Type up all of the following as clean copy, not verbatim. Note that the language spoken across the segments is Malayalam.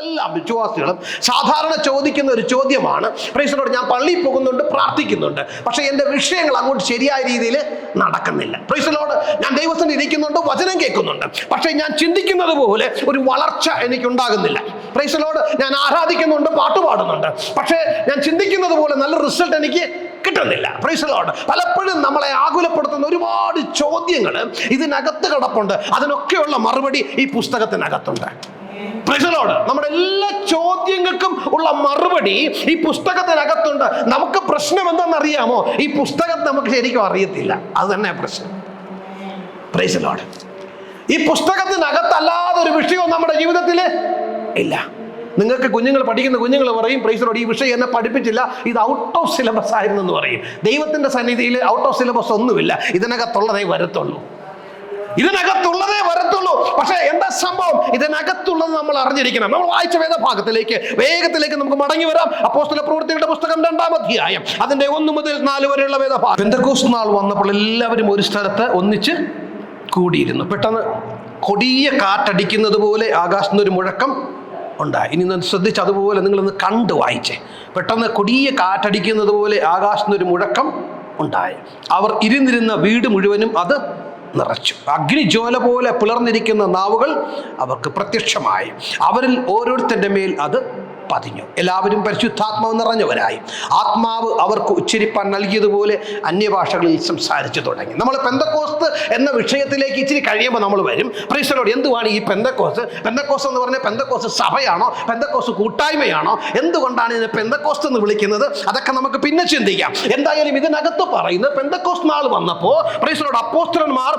നമ്മളെല്ലാം വിശ്വാസികളും സാധാരണ ചോദിക്കുന്ന ഒരു ചോദ്യമാണ്, പ്രൈസ് ദി ലോർഡ്, ഞാൻ പള്ളിയിൽ പോകുന്നുണ്ട്, പ്രാർത്ഥിക്കുന്നുണ്ട്, പക്ഷേ എൻ്റെ വിഷയങ്ങൾ അങ്ങോട്ട് ശരിയായ രീതിയിൽ നടക്കുന്നില്ല. പ്രൈസ് ദി ലോർഡ്, ഞാൻ ദൈവത്തിൽ ഇരിക്കുന്നുണ്ട്, വചനം കേൾക്കുന്നുണ്ട്, പക്ഷേ ഞാൻ ചിന്തിക്കുന്നത് പോലെ ഒരു വളർച്ച എനിക്കുണ്ടാകുന്നില്ല. പ്രൈസ് ദി ലോർഡ്, ഞാൻ ആരാധിക്കുന്നുണ്ട്, പാട്ട് പാടുന്നുണ്ട്, പക്ഷേ ഞാൻ ചിന്തിക്കുന്നത് പോലെ നല്ല റിസൾട്ട് എനിക്ക് കിട്ടുന്നില്ല. പ്രൈസ് ദി ലോർഡ്, പലപ്പോഴും നമ്മളെ ആകുലപ്പെടുത്തുന്ന ഒരുപാട് ചോദ്യങ്ങൾ ഇതിനകത്ത് കിടപ്പുണ്ട്. അതിനൊക്കെയുള്ള മറുപടി ഈ പുസ്തകത്തിനകത്തുണ്ട്. പ്രൈസ് ദി ലോർഡ്, നമ്മുടെ എല്ലാ ചോദ്യങ്ങൾക്കും ഉള്ള മറുപടി ഈ പുസ്തകത്തിനകത്തുണ്ട്. നമുക്ക് പ്രശ്നം എന്താണെന്നറിയാമോ? ഈ പുസ്തകം നമുക്ക് ശരിക്കും അറിയത്തില്ല. അത് തന്നെ പ്രശ്നം. പ്രൈസ് ദി ലോർഡ്, ഈ പുസ്തകത്തിനകത്തല്ലാതെ ഒരു വിഷയവും നമ്മുടെ ജീവിതത്തിൽ ഇല്ല. നിങ്ങൾക്ക് പഠിക്കുന്ന കുഞ്ഞുങ്ങൾ പറയും, പ്രൈസ് ദി ലോർഡ്, ഈ വിഷയം എന്നെ പഠിപ്പിച്ചില്ല, ഇത് ഔട്ട് ഓഫ് സിലബസ് ആയിരുന്നു എന്ന് പറയും. ദൈവത്തിന്റെ സന്നിധിയിൽ ഔട്ട് ഓഫ് സിലബസ് ഒന്നുമില്ല. ഇതിനകത്തുള്ളതേ വരത്തുള്ളൂ. പക്ഷേ എന്താ സംഭവം? ഇതിനകത്തുള്ളത് നമ്മൾ അറിഞ്ഞിരിക്കണം. നമ്മൾ വായിച്ച വേദഭാഗത്തിലേക്ക് വേഗത്തിലേക്ക് നമുക്ക് മടങ്ങി വരാം. അപ്പോസ്തല പ്രവൃത്തികളുടെ പുസ്തകം 2-ാം അധ്യായം അതിന്റെ 1 മുതൽ 4 വരെയുള്ള വേദഭാഗം. പെന്തക്കോസ്ത് നാൾ വന്നപ്പോൾ എല്ലാവരും ഒരു സ്ഥലത്ത് ഒന്നിച്ച് കൂടിയിരുന്നു. പെട്ടെന്ന് കൊടിയ കാറ്റടിക്കുന്നത് പോലെ ആകാശത്തൊരു മുഴക്കം ഉണ്ടായി. ഇനി ശ്രദ്ധിച്ച് അതുപോലെ നിങ്ങളൊന്ന് കണ്ടു വായിച്ചേ. പെട്ടെന്ന് കൊടിയ കാറ്റടിക്കുന്നത് പോലെ ആകാശത്തൊരു മുഴക്കം ഉണ്ടായി. അവർ ഇരുന്നിരുന്ന വീട് മുഴുവനും അത് നിറച്ചു. അഗ്നിജ്വാല പോലെ പിളർന്നിരിക്കുന്ന നാവുകൾ അവർക്ക് പ്രത്യക്ഷമായി. അവരിൽ ഓരോരുത്തരുടെ മേൽ അത് പതിഞ്ഞു. എല്ലാവരും പരിശുദ്ധാത്മാവ് നിറഞ്ഞവരായി. ആത്മാവ് അവർക്ക് ഉച്ചരിപ്പാൻ നൽകിയതുപോലെ അന്യഭാഷകളിൽ സംസാരിച്ചു തുടങ്ങി. നമ്മൾ പെന്തക്കോസ്ത് എന്ന വിഷയത്തിലേക്ക് ഇച്ചിരി കഴിയുമ്പോൾ നമ്മൾ വരും. പ്രൈസ് ദി ലോർഡ്, എന്തുവാണ് ഈ പെന്തക്കോസ്ത്? പെന്തക്കോസ്ത് എന്ന് പറഞ്ഞാൽ പെന്തക്കോസ്ത് സഭയാണോ, പെന്തക്കോസ്ത് കൂട്ടായ്മയാണോ, എന്തുകൊണ്ടാണ് ഇതിനെ പെന്തക്കോസ്ത് എന്ന് വിളിക്കുന്നത്? അതൊക്കെ നമുക്ക് പിന്നെ ചിന്തിക്കാം. എന്തായാലും ഇതിനകത്ത് പറയുന്നത് പെന്തക്കോസ്ത് നാൾ വന്നപ്പോൾ പ്രൈസ് ദി ലോർഡ് അപ്പോസ്തലന്മാർ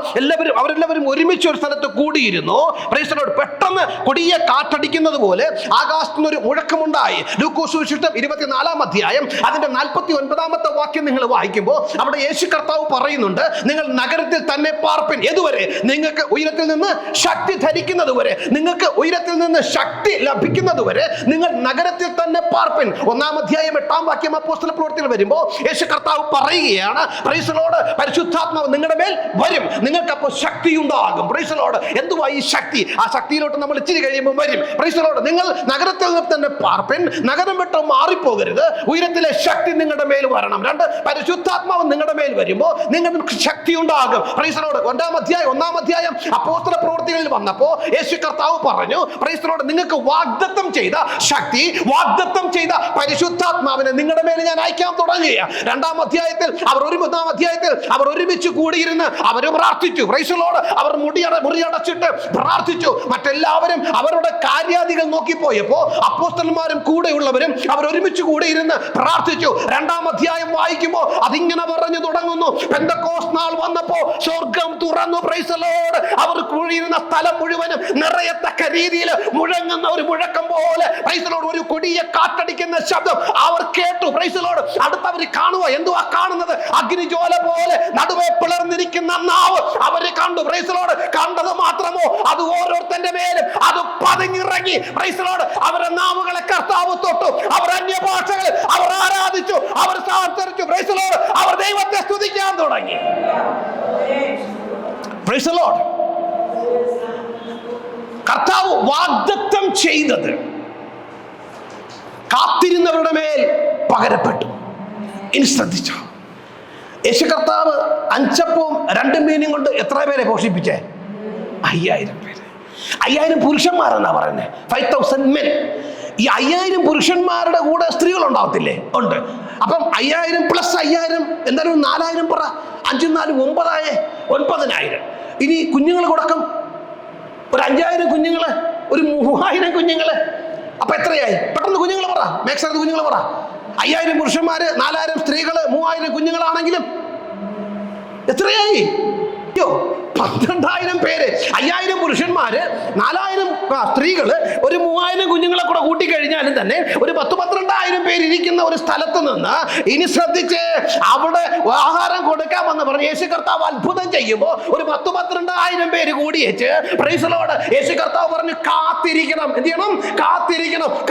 അവരെല്ലാവരും ഒരുമിച്ച് ഒരു സ്ഥലത്ത് കൂടിയിരുന്നു. പ്രൈസ് ദി ലോർഡ്, പെട്ടെന്ന് കൊടിയ കാറ്റടിക്കുന്നത് പോലെ ആകാശത്തുനിന്നൊരു മുഴക്കം ഉണ്ടായി. ലൂക്കോസ് സുവിശേഷം 24-ാം അധ്യായം അതിന്റെ 49-ാമത്തെ വാക്യം നിങ്ങൾ വായിക്കുമ്പോൾ അവിടെ യേശു കർത്താവ് പറയുന്നുണ്ട്, നിങ്ങൾ നഗരത്തിൽ തന്നെ പാർപ്പിൻ. ഏതുവരെ? നിങ്ങൾക്ക് ഉയരത്തിൽ നിന്ന് ശക്തി ധരിക്കുന്നത് വരെ, നിങ്ങൾക്ക് ഉയരത്തിൽ നിന്ന് ശക്തി ലഭിക്കുന്നത് വരെ നിങ്ങൾ നഗരത്തിൽ തന്നെ പാർപ്പിൻ. 1-ാം അധ്യായം 8-ാം വാക്യം അപ്പോസ്തല പ്രവൃത്തിയിൽ വരുമ്പോൾ യേശു കർത്താവ് പറയുകയാണ്, പ്രൈസ് ദി ലോർഡ്, പരിശുദ്ധാത്മാവ് നിങ്ങളുടെ മേൽ വരും, നിങ്ങൾക്ക് അപ്പോൾ ശക്തി ഉണ്ടാകും. പ്രൈസ് ദി ലോർഡ്, എന്തുവാ ഈ ശക്തി? ആ ശക്തിയിലോട്ട് നമ്മൾ ഇച്ചിരി കഴിയുമ്പോൾ വരും. പ്രൈസ് ദി ലോർഡ്, നിങ്ങൾ നഗരത്തിൽ തന്നെ പാർപ്പിൻ, നഗരം വിട്ട് മാറിപ്പോകരുത്, ഉയരത്തിലെ ശക്തി നിങ്ങളുടെ മേൽ വരണം. 2, പരിശുദ്ധാത്മാവ് നിങ്ങളുടെ മേൽ വരുമ്പോൾ നിങ്ങൾക്ക് ശക്തി ഉണ്ടാകും. പ്രൈസ് ദി ലോർഡ്, 1-ാം അധ്യായം അപ്പോസ്തല പ്രവൃത്തികളിൽ വന്നപ്പോൾ യേശു കർത്താവ് പറഞ്ഞു, പ്രൈസ് ദി ലോർഡ്, നിങ്ങൾക്ക് വാഗ്ദത്തം ചെയ്ത ശക്തി, വാഗ്ദത്തം ചെയ്ത പരിശുദ്ധാത്മാവിനെ നിങ്ങളുടെ മേൽ ഞാൻ അയക്കാൻ തുടങ്ങിയ. 2-ാം അധ്യായത്തിൽ അവർ ഒരുമിച്ച് കൂടിയിരുന്ന് അവർ പ്രാർത്ഥിച്ചു. പ്രൈസ് ദി ലോർഡ്, അവർ മുറിയടച്ചിട്ട് പ്രാർത്ഥിച്ചു. മറ്റെല്ലാവരും അവരുടെ കാര്യാദികൾ നോക്കിപ്പോയപ്പോൾ അപ്പോസ്തലന്മാരും കൂടെയുള്ളവരും അവർ ഒരുമിച്ച് കൂടെ ഇരുന്ന് പ്രാർത്ഥിച്ചു. 2-ാം അധ്യായം വായിക്കുമ്പോൾ അതിങ്ങനെ പറഞ്ഞു തുടങ്ങുന്നു, പെന്തക്കോസ്ത് നാൾ വന്നപ്പോൾ സ്വർഗം തുറന്നു. പ്രൈസ് ദി ലോർഡ്, അവർ കൂടിയിരുന്ന സ്ഥലം മുഴുവനും നിറയത്തക്ക രീതിയിൽ മുഴങ്ങുന്ന ഒരു മുഴക്കം പോലെ, പ്രൈസ് ദി ലോർഡ്, ഒരു കൊടിയ കാറ്റടിക്കുന്ന ശബ്ദം അവർ കേട്ടു. പ്രൈസ് ദി ലോർഡ്, അടുത്തവർ കാണുക. എന്തുവാ കാണുന്നത്? അഗ്നിജ്വാല പോലെ നടുവേ പിളർന്നിരിക്കുന്ന നാവ് അവര് കണ്ടു. പ്രൈസ് ദി ലോർഡ്, കണ്ടത് മാത്രമോ, അത് ഓരോരുത്തരുടെ മേലും അത് പതിഞ്ഞിറങ്ങി. പ്രൈസ് ദി ലോർഡ്, അവരുടെ നാവുകളെ കർത്താവ് തൊട്ടു. അവർ അന്യഭാഷകളിൽ അവർ ആരാധിച്ചു, അവർ സാഹചരിച്ചു. പ്രൈസ് ദി ലോർഡ്, അവർ ദൈവത്തെ സ്തുതിക്കാൻ തുടങ്ങി. പ്രൈസ് ദി ലോർഡ്, കർത്താവ് വാഗ്ദത്തം ചെയ്തത് കാത്തിരുന്നവരുടെ മേൽ പകരപ്പെട്ടു. ഇനി ശ്രദ്ധിച്ചോ, യേശു കർത്താവ് 5 അപ്പവും 2 മീനും കൊണ്ട് എത്ര പേരെ പോഷിപ്പിച്ചേ? 5000 പേര്. 5000 പുരുഷന്മാരെന്നാ പറയുന്നത്. 5000 men. ഈ 5000 പുരുഷന്മാരുടെ കൂടെ സ്ത്രീകൾ ഉണ്ടാവത്തില്ലേ? ഉണ്ട്. അപ്പം 5000 + 5000 എന്തായാലും 4000 പറ. 5 × 4 9 9000. ഇനി കുഞ്ഞുങ്ങൾ കൊടുക്കും, ഒരു 5000 കുഞ്ഞുങ്ങള്, ഒരു 3000 കുഞ്ഞുങ്ങള്. അപ്പൊ എത്രയായി? പെട്ടെന്ന് കുഞ്ഞുങ്ങൾ പറ, മേക്സറത്ത് കുഞ്ഞുങ്ങൾ പറ. 5000 പുരുഷന്മാര്, 4000 സ്ത്രീകള്, 3000 കുഞ്ഞുങ്ങളാണെങ്കിലും എത്രയായി? 12,000 പേര്. 5000 പുരുഷന്മാര്, 4000 സ്ത്രീകള്, ഒരു 3000 കുഞ്ഞുങ്ങളെ കൂടെ കൂട്ടിക്കഴിഞ്ഞാലും തന്നെ ഒരു 10-12,000 പേര് ഇരിക്കുന്ന ഒരു സ്ഥലത്ത് നിന്ന്, ഇനി ശ്രദ്ധിച്ച്, അവിടെ ആഹാരം കൊടുക്കാമെന്ന് പറഞ്ഞ് യേശു കർത്താവ് അത്ഭുതം ചെയ്യുമ്പോൾ ഒരു 10-12,000 പേര് കൂടിയേച്ച്, പ്രൈസ് ദി ലോർഡ്, യേശു കർത്താവ് പറഞ്ഞു കാത്തിരിക്കണം. എന്ത് ചെയ്യണം?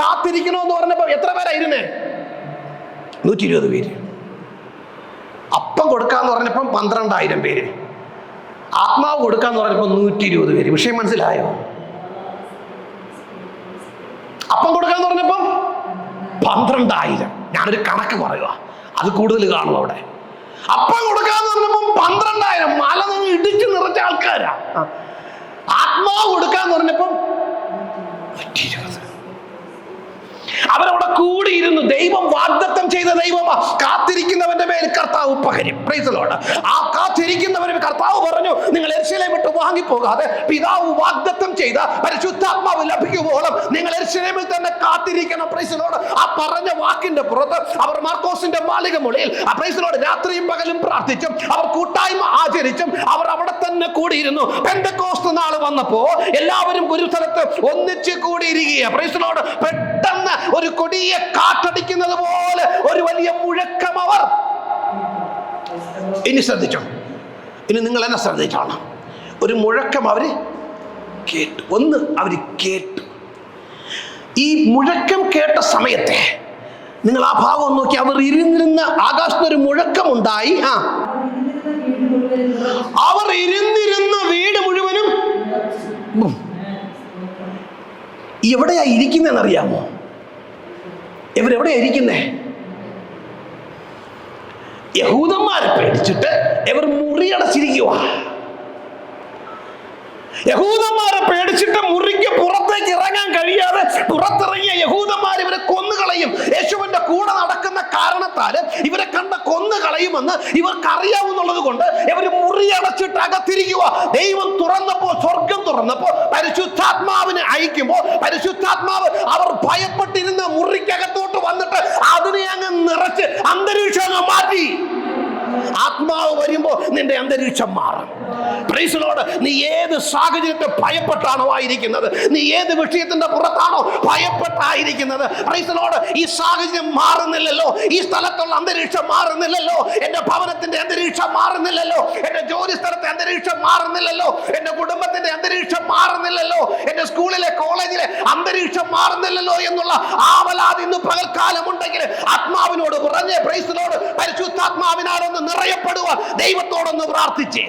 കാത്തിരിക്കണം എന്ന് പറഞ്ഞപ്പോ എത്ര പേരായിരുന്നേ? 120 പേര്. അപ്പം കൊടുക്കാന്ന് പറഞ്ഞപ്പം 12,000 പേര്. ആത്മാവ് കൊടുക്കാന്ന് പറഞ്ഞപ്പോൾ 120 പേര്. വിഷയം മനസ്സിലായോ? അപ്പം കൊടുക്കാന്ന് പറഞ്ഞപ്പം 12,000. ഞാനൊരു കണക്ക് പറയുക, അത് കൂടുതൽ കാണും അവിടെ. അപ്പം കൊടുക്കാന്ന് പറഞ്ഞപ്പം 12,000. മല നിന്ന് ഇടിച്ചു നിറച്ച ആൾക്കാരാ. ആത്മാവ് കൊടുക്കാന്ന് പറഞ്ഞപ്പം 120. അവരവിടെ കൂടിയിരുന്നു. ദൈവം വാഗ്ദത്തം ചെയ്ത ദൈവമാ. കാത്തിരിക്കുന്നവന്റെ മേൽ കർത്താവ് പകരും. Price the Lord. ആ കാത്തിരിക്കുന്നവന് കർത്താവ് പറഞ്ഞു, നിങ്ങൾ യെരൂശലേം വിട്ട് വാങ്ങിപ്പോകാതെ പിതാവ് വാഗ്ദത്തം ചെയ്ത പരിശുദ്ധാത്മാവ് ലഭിക്കുമ്പോഴും നിങ്ങൾ യെരൂശലേമിൽ തന്നെ കാത്തിരിക്കണം. Price the Lord. ആ പറഞ്ഞ വാക്കിന്റെ പുറത്ത് അവർ മാർക്കോസിന്റെ മാളിക മുറിയിൽ പ്രൈസ് ദി ലോർഡ് രാത്രിയും പകലും പ്രാർത്ഥിച്ചും അവർ കൂട്ടായ്മ ആചരിച്ചും അവർ അവിടെ തന്നെ കൂടിയിരുന്നു. പെന്തക്കോസ്ത് നാൾ വന്നപ്പോ എല്ലാവരും ഒരു സ്ഥലത്ത് ഒന്നിച്ച് കൂടിയിരിക്കുക. Price the Lord. പെട്ടെന്ന് ഒരു കൊടിയെ കാറ്റടിക്കുന്നത് പോലെ ഒരു വലിയ മുഴക്കം അവർ. ഇനി ശ്രദ്ധിച്ചോ, ഇനി നിങ്ങൾ എന്നെ ശ്രദ്ധിച്ചോണം. ഒരു മുഴക്കം അവര് കേട്ടു. ഒന്ന് അവര് കേട്ടു. ഈ മുഴക്കം കേട്ട സമയത്തെ നിങ്ങൾ ആ ഭാഗം നോക്കി. അവർ ഇരുന്നിരുന്ന ആകാശത്തൊരു മുഴക്കമുണ്ടായി. അവർ ഇരുന്നിരുന്ന വീട് മുഴുവനും എവിടെയാ ഇരിക്കുന്നതെന്നറിയാമോ? ഇവരെവിടെയാ ഇരിക്കുന്നേ? യഹൂദന്മാരെ പേടിച്ചിട്ട് ഇവർ മുറിയടച്ചിരിക്കുക. യഹൂദന്മാരെ പേടിച്ചിട്ട് മുറിക്ക് പുറത്തേക്ക് ഇറങ്ങാൻ കഴിയാതെ പുറത്തിറങ്ങിയ യഹൂദന്മാർ ഇവരെ കൊന്നുകളയും. യേശുവിന്റെ കൂടെ നടക്കുന്ന കാരണത്താൽ ഇവരെ കണ്ട കൊന്നുകളയുമെന്ന് ഇവർക്കറിയാവുന്നുള്ളത് കൊണ്ട് ഇവർ മുറിയടച്ചിട്ട് അകത്തിരിക്കുക. ദൈവം തുറന്നപ്പോൾ, സ്വർഗം തുറന്നപ്പോൾ പരിശുദ്ധാത്മാവിനെ അയക്കുമ്പോൾ പരിശുദ്ധാത്മാവ് അവർ ഭയപ്പെട്ടിരുന്ന മുറിക്കകത്തോട്ട് വന്നിട്ട് അതിനെ അങ്ങ് നിറച്ച് അന്തരീക്ഷം അങ്ങ് മാറ്റി. ആത്മാവ് വരുമ്പോ നിന്റെ അന്തരീക്ഷം മാറും. Price the Lord. നീ ഏത് സാഹചര്യത്തെ ഭയപ്പെട്ടാണോ ആയിരിക്കുന്നത്, നീ ഏത് വിഷയത്തിന്റെ പുറത്താണോ ഭയപ്പെട്ടായിരിക്കുന്നത്, പ്രൈസ് ദി ലോർഡ്, ഈ സാഹചര്യം മാറുന്നില്ലല്ലോ, ഈ സ്ഥലത്തുള്ള അന്തരീക്ഷം മാറുന്നില്ലല്ലോ, എന്റെ ഭവനത്തിന്റെ അന്തരീക്ഷം മാറുന്നില്ലല്ലോ, എന്റെ ജോലി സ്ഥലത്തെ അന്തരീക്ഷം മാറുന്നില്ലല്ലോ, എന്റെ കുടുംബത്തിന്റെ അന്തരീക്ഷം മാറുന്നില്ലല്ലോ, എന്റെ സ്കൂളിലെ കോളേജിലെ അന്തരീക്ഷം മാറുന്നില്ലല്ലോ എന്നുള്ള ആവലാതി ഇന്ന് പകൽക്കാലം ഉണ്ടെങ്കിൽ ആത്മാവിനോട് പറഞ്ഞ് പ്രൈസ് ദി ലോർഡ് പരിശുദ്ധാത്മാവിനാലൊന്ന് നിറയപ്പെടുക. ദൈവത്തോടൊന്ന് പ്രാർത്ഥിച്ചേ.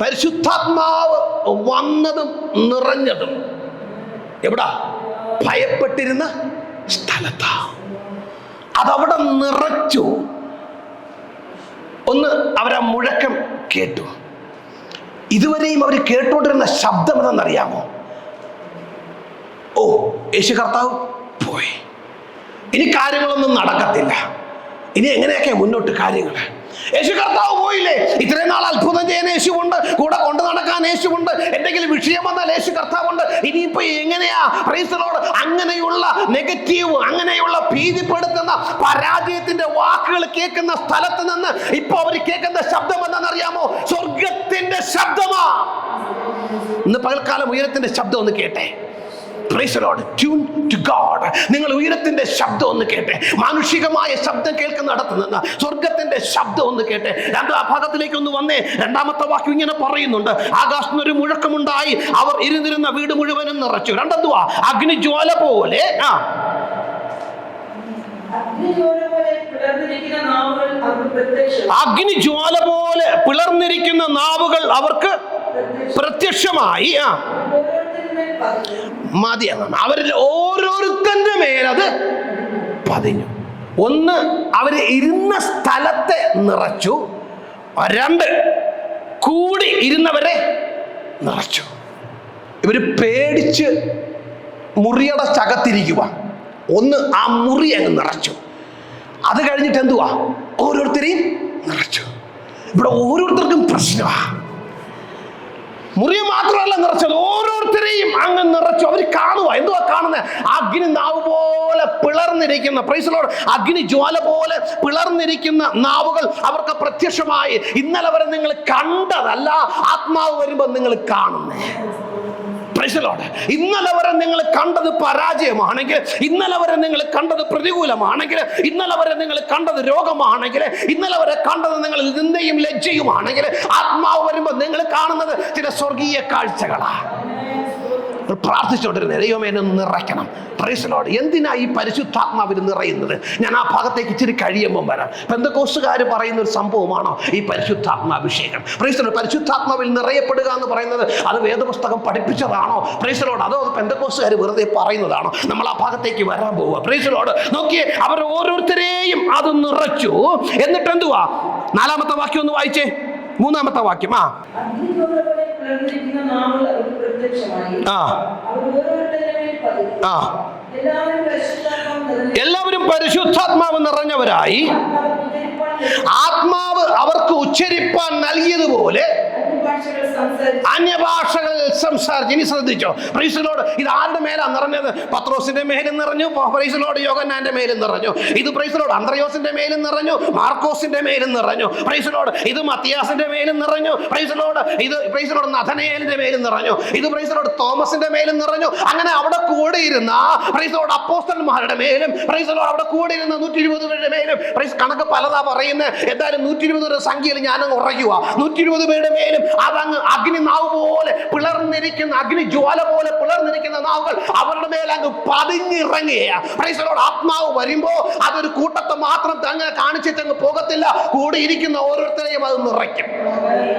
പരിശുദ്ധാത്മാവ് വന്നതും നിറഞ്ഞതും എവിടാ? ഭയപ്പെട്ടിരുന്ന സ്ഥലത്താ. അതവിടെ നിറച്ചു. ഒന്ന് അവരാ മുഴക്കം കേട്ടു. ഇതുവരെയും അവർ കേട്ടോണ്ടിരുന്ന ശബ്ദം എന്തെന്നറിയാമോ? ഓ, യേശു കർത്താവ് പോയി, ഇനി കാര്യങ്ങളൊന്നും നടക്കത്തില്ല, ഇനി എങ്ങനെയൊക്കെ മുന്നോട്ട് കാര്യങ്ങൾ. യേശു കർത്താവ് പോയില്ലേ, ഇത്രയും നാൾ അത്ഭുതം ചെയ്യാൻ യേശുവുണ്ട്, കൂടെ കൊണ്ടു നടക്കാൻ യേശുവുണ്ട്, എന്തെങ്കിലും വിഷയം വന്നാൽ യേശു കർത്താവുണ്ട്, ഇനിയിപ്പോ എങ്ങനെയാ പ്രൈസ് ദി ലോർഡ്? അങ്ങനെയുള്ള നെഗറ്റീവ്, അങ്ങനെയുള്ള ഭീതിപ്പെടുത്തുന്ന പരാജയത്തിന്റെ വാക്കുകൾ കേൾക്കുന്ന സ്ഥലത്ത് നിന്ന് ഇപ്പൊ അവർ കേൾക്കുന്ന ശബ്ദം എന്താണെന്നറിയാമോ? സ്വർഗത്തിന്റെ ശബ്ദമാ. ഇന്ന് പകൽക്കാലം ഉയരത്തിന്റെ ശബ്ദം ഒന്ന് കേട്ടെ. Praise the Lord. Tune to God. നിങ്ങൾ ഉയരത്തിന്റെ ശബ്ദം ഒന്ന് കേട്ടെ. മാനുഷികമായ ശബ്ദം കേൾക്കുന്നിടത്ത് നിന്ന് സ്വർഗത്തിന്റെ ശബ്ദം ഒന്ന് കേട്ടെ. രണ്ടാം ഭാഗത്തിലേക്ക് ഒന്ന് വന്നേ. രണ്ടാമത്തെ വാക്യം ഇങ്ങനെ പറയുന്നുണ്ട്, ആകാശത്തിന് ഒരു മുഴക്കമുണ്ടായി, അവർ ഇരുന്നിരുന്ന വീട് മുഴുവനും നിറച്ചു. രണ്ടെന്തുവാ? അഗ്നിജ്വാല പോലെ. അഗ്നിജ്വാല പോലെ പിളർന്നിരിക്കുന്ന നാവുകൾ അവർക്ക് പ്രത്യക്ഷമായി. മതിയാണ്. അവരിൽ ഓരോരുത്തന്റെ മേലത് പതിഞ്ഞു. ഒന്ന്, അവര് ഇരുന്ന സ്ഥലത്തെ നിറച്ചു. രണ്ട്, കൂടി ഇരുന്നവരെ നിറച്ചു. ഇവര് പേടിച്ച് മുറിയടച്ചകത്തിരിക്കുക. ഒന്ന്, ആ മുറി അങ്ങ് നിറച്ചു. അത് കഴിഞ്ഞിട്ട് എന്തുവാ? ഓരോരുത്തരെയും നിറച്ചു. ഇവിടെ ഓരോരുത്തർക്കും പ്രശ്നമാ. മുറിയെ മാത്രമല്ല നിറച്ചത്, ഓരോരുത്തരെയും അങ്ങ് നിറച്ചു. അവർ കാണുക. എന്തുവാ കാണുന്നത്? അഗ്നി നാവ് പോലെ പിളർന്നിരിക്കുന്ന, പ്രൈസ് ദി ലോർഡ്, അഗ്നി ജ്വാല പോലെ പിളർന്നിരിക്കുന്ന നാവുകൾ അവർക്ക് പ്രത്യക്ഷമായി. ഇന്നലെ വരെ നിങ്ങൾ കണ്ടതല്ല, ആത്മാവ് വരുമ്പോൾ നിങ്ങൾ കാണുന്നേ. Price the Lord. ഇന്നലെ വരെ നിങ്ങൾ കണ്ടത് പരാജയമാണെങ്കിൽ, ഇന്നലെ വരെ നിങ്ങൾ കണ്ടത് പ്രതികൂലമാണെങ്കിൽ, ഇന്നലെ വരെ നിങ്ങൾ കണ്ടത് രോഗമാണെങ്കിൽ, ഇന്നലെ വരെ കണ്ടത് നിങ്ങൾ നിന്ദയും ലജ്ജയുമാണെങ്കിൽ, ആത്മാവ് വരുമ്പോൾ നിങ്ങൾ കാണുന്നത് ചില സ്വർഗീയ കാഴ്ചകളാണ്. പ്രാർത്ഥിച്ചുകൊണ്ടിരുന്നത് ദൈവമേ എന്നെ നിറയ്ക്കണം. Price the Lord. എന്തിനാ ഈ പരിശുദ്ധാത്മാവിൽ നിറയുന്നത്? ഞാൻ ആ ഭാഗത്തേക്ക് ഇച്ചിരി കഴിയുമ്പം വരാം. പെന്തക്കോസ്തുകാർ പറയുന്ന ഒരു സംഭവമാണോ ഈ പരിശുദ്ധാത്മാഭിഷേകം? Price the Lord. പരിശുദ്ധാത്മാവിൽ നിറയപ്പെടുക എന്ന് പറയുന്നത് അത് വേദപുസ്തകം പഠിപ്പിച്ചതാണോ? Price the Lord. അതോ പെന്തക്കോസ്തുകാർ വെറുതെ പറയുന്നതാണോ? നമ്മൾ ആ ഭാഗത്തേക്ക് വരാൻ പോവുക. Price the Lord. നോക്കിയേ, അവർ ഓരോരുത്തരെയും അത് നിറച്ചു. എന്നിട്ട് എന്തുവാ? 4-ാമത്തെ വാക്യം ഒന്ന് വായിച്ചേ. 3-ാമത്തെ വാക്യം. എല്ലാവരും പരിശുദ്ധാത്മാവ് നിറഞ്ഞവരായി ആത്മാവ് അവർക്ക് ഉച്ചരിപ്പാൻ നൽകിയതുപോലെ അന്യഭാഷകൾ സംസാരിച്ചു. ഇനി ശ്രദ്ധിച്ചോ. Price the Lord. ഇത് ആരുടെ മേലാ നിറഞ്ഞത്? പത്രോസിന്റെ മേലും നിറഞ്ഞു. Price the Lord. യോഹന്നാന്റെ മേലും നിറഞ്ഞു. ഇത് പ്രൈസ് ദി ലോർഡ് അന്ത്രയോസിന്റെ മേലും നിറഞ്ഞു. മാർക്കോസിന്റെ മേലും നിറഞ്ഞു. Price the Lord. ഇത് മത്തിയാസിന്റെ മേലും നിറഞ്ഞു. Price the Lord. ഇത് പ്രൈസ് ദി ലോർഡ് നഥനയേലിന്റെ മേലും നിറഞ്ഞു. ഇത് പ്രൈസ് ദി ലോർഡ് തോമസിന്റെ മേലും നിറഞ്ഞു. അങ്ങനെ അവിടെ കൂടിയിരുന്ന പ്രൈസ് ദി ലോർഡ് അപ്പോസ്തലന്മാരുടെ മേലും പ്രൈസ് ദി ലോർഡ് അവിടെ കൂടിയിരുന്ന 120 പേരുടെ മേലും പ്രൈസ് കണക്ക് പലതാ പറയുന്നത്. എന്തായാലും 120 സംഖ്യയിൽ ഞാനങ്ങ് ഉറയ്ക്കുക. 120 പേരുടെ മേലും അതങ്ങ് അഗ്നി നാവ് പോലെ പിളർന്നിരിക്കുന്ന അഗ്നി ജ്വാല പോലെ പിളർന്നിരിക്കുന്ന നാവുകൾ അവരുടെ മേലെ അങ്ങ് പതിഞ്ഞിറങ്ങുക. Price the Lord. ആത്മാവ് വരുമ്പോ അതൊരു കൂട്ടത്തെ മാത്രം അങ്ങനെ കാണിച്ചിട്ടങ്ങ് പോകത്തില്ല. കൂടെ ഇരിക്കുന്ന ഓരോരുത്തരെയും അത് നിറയ്ക്കും.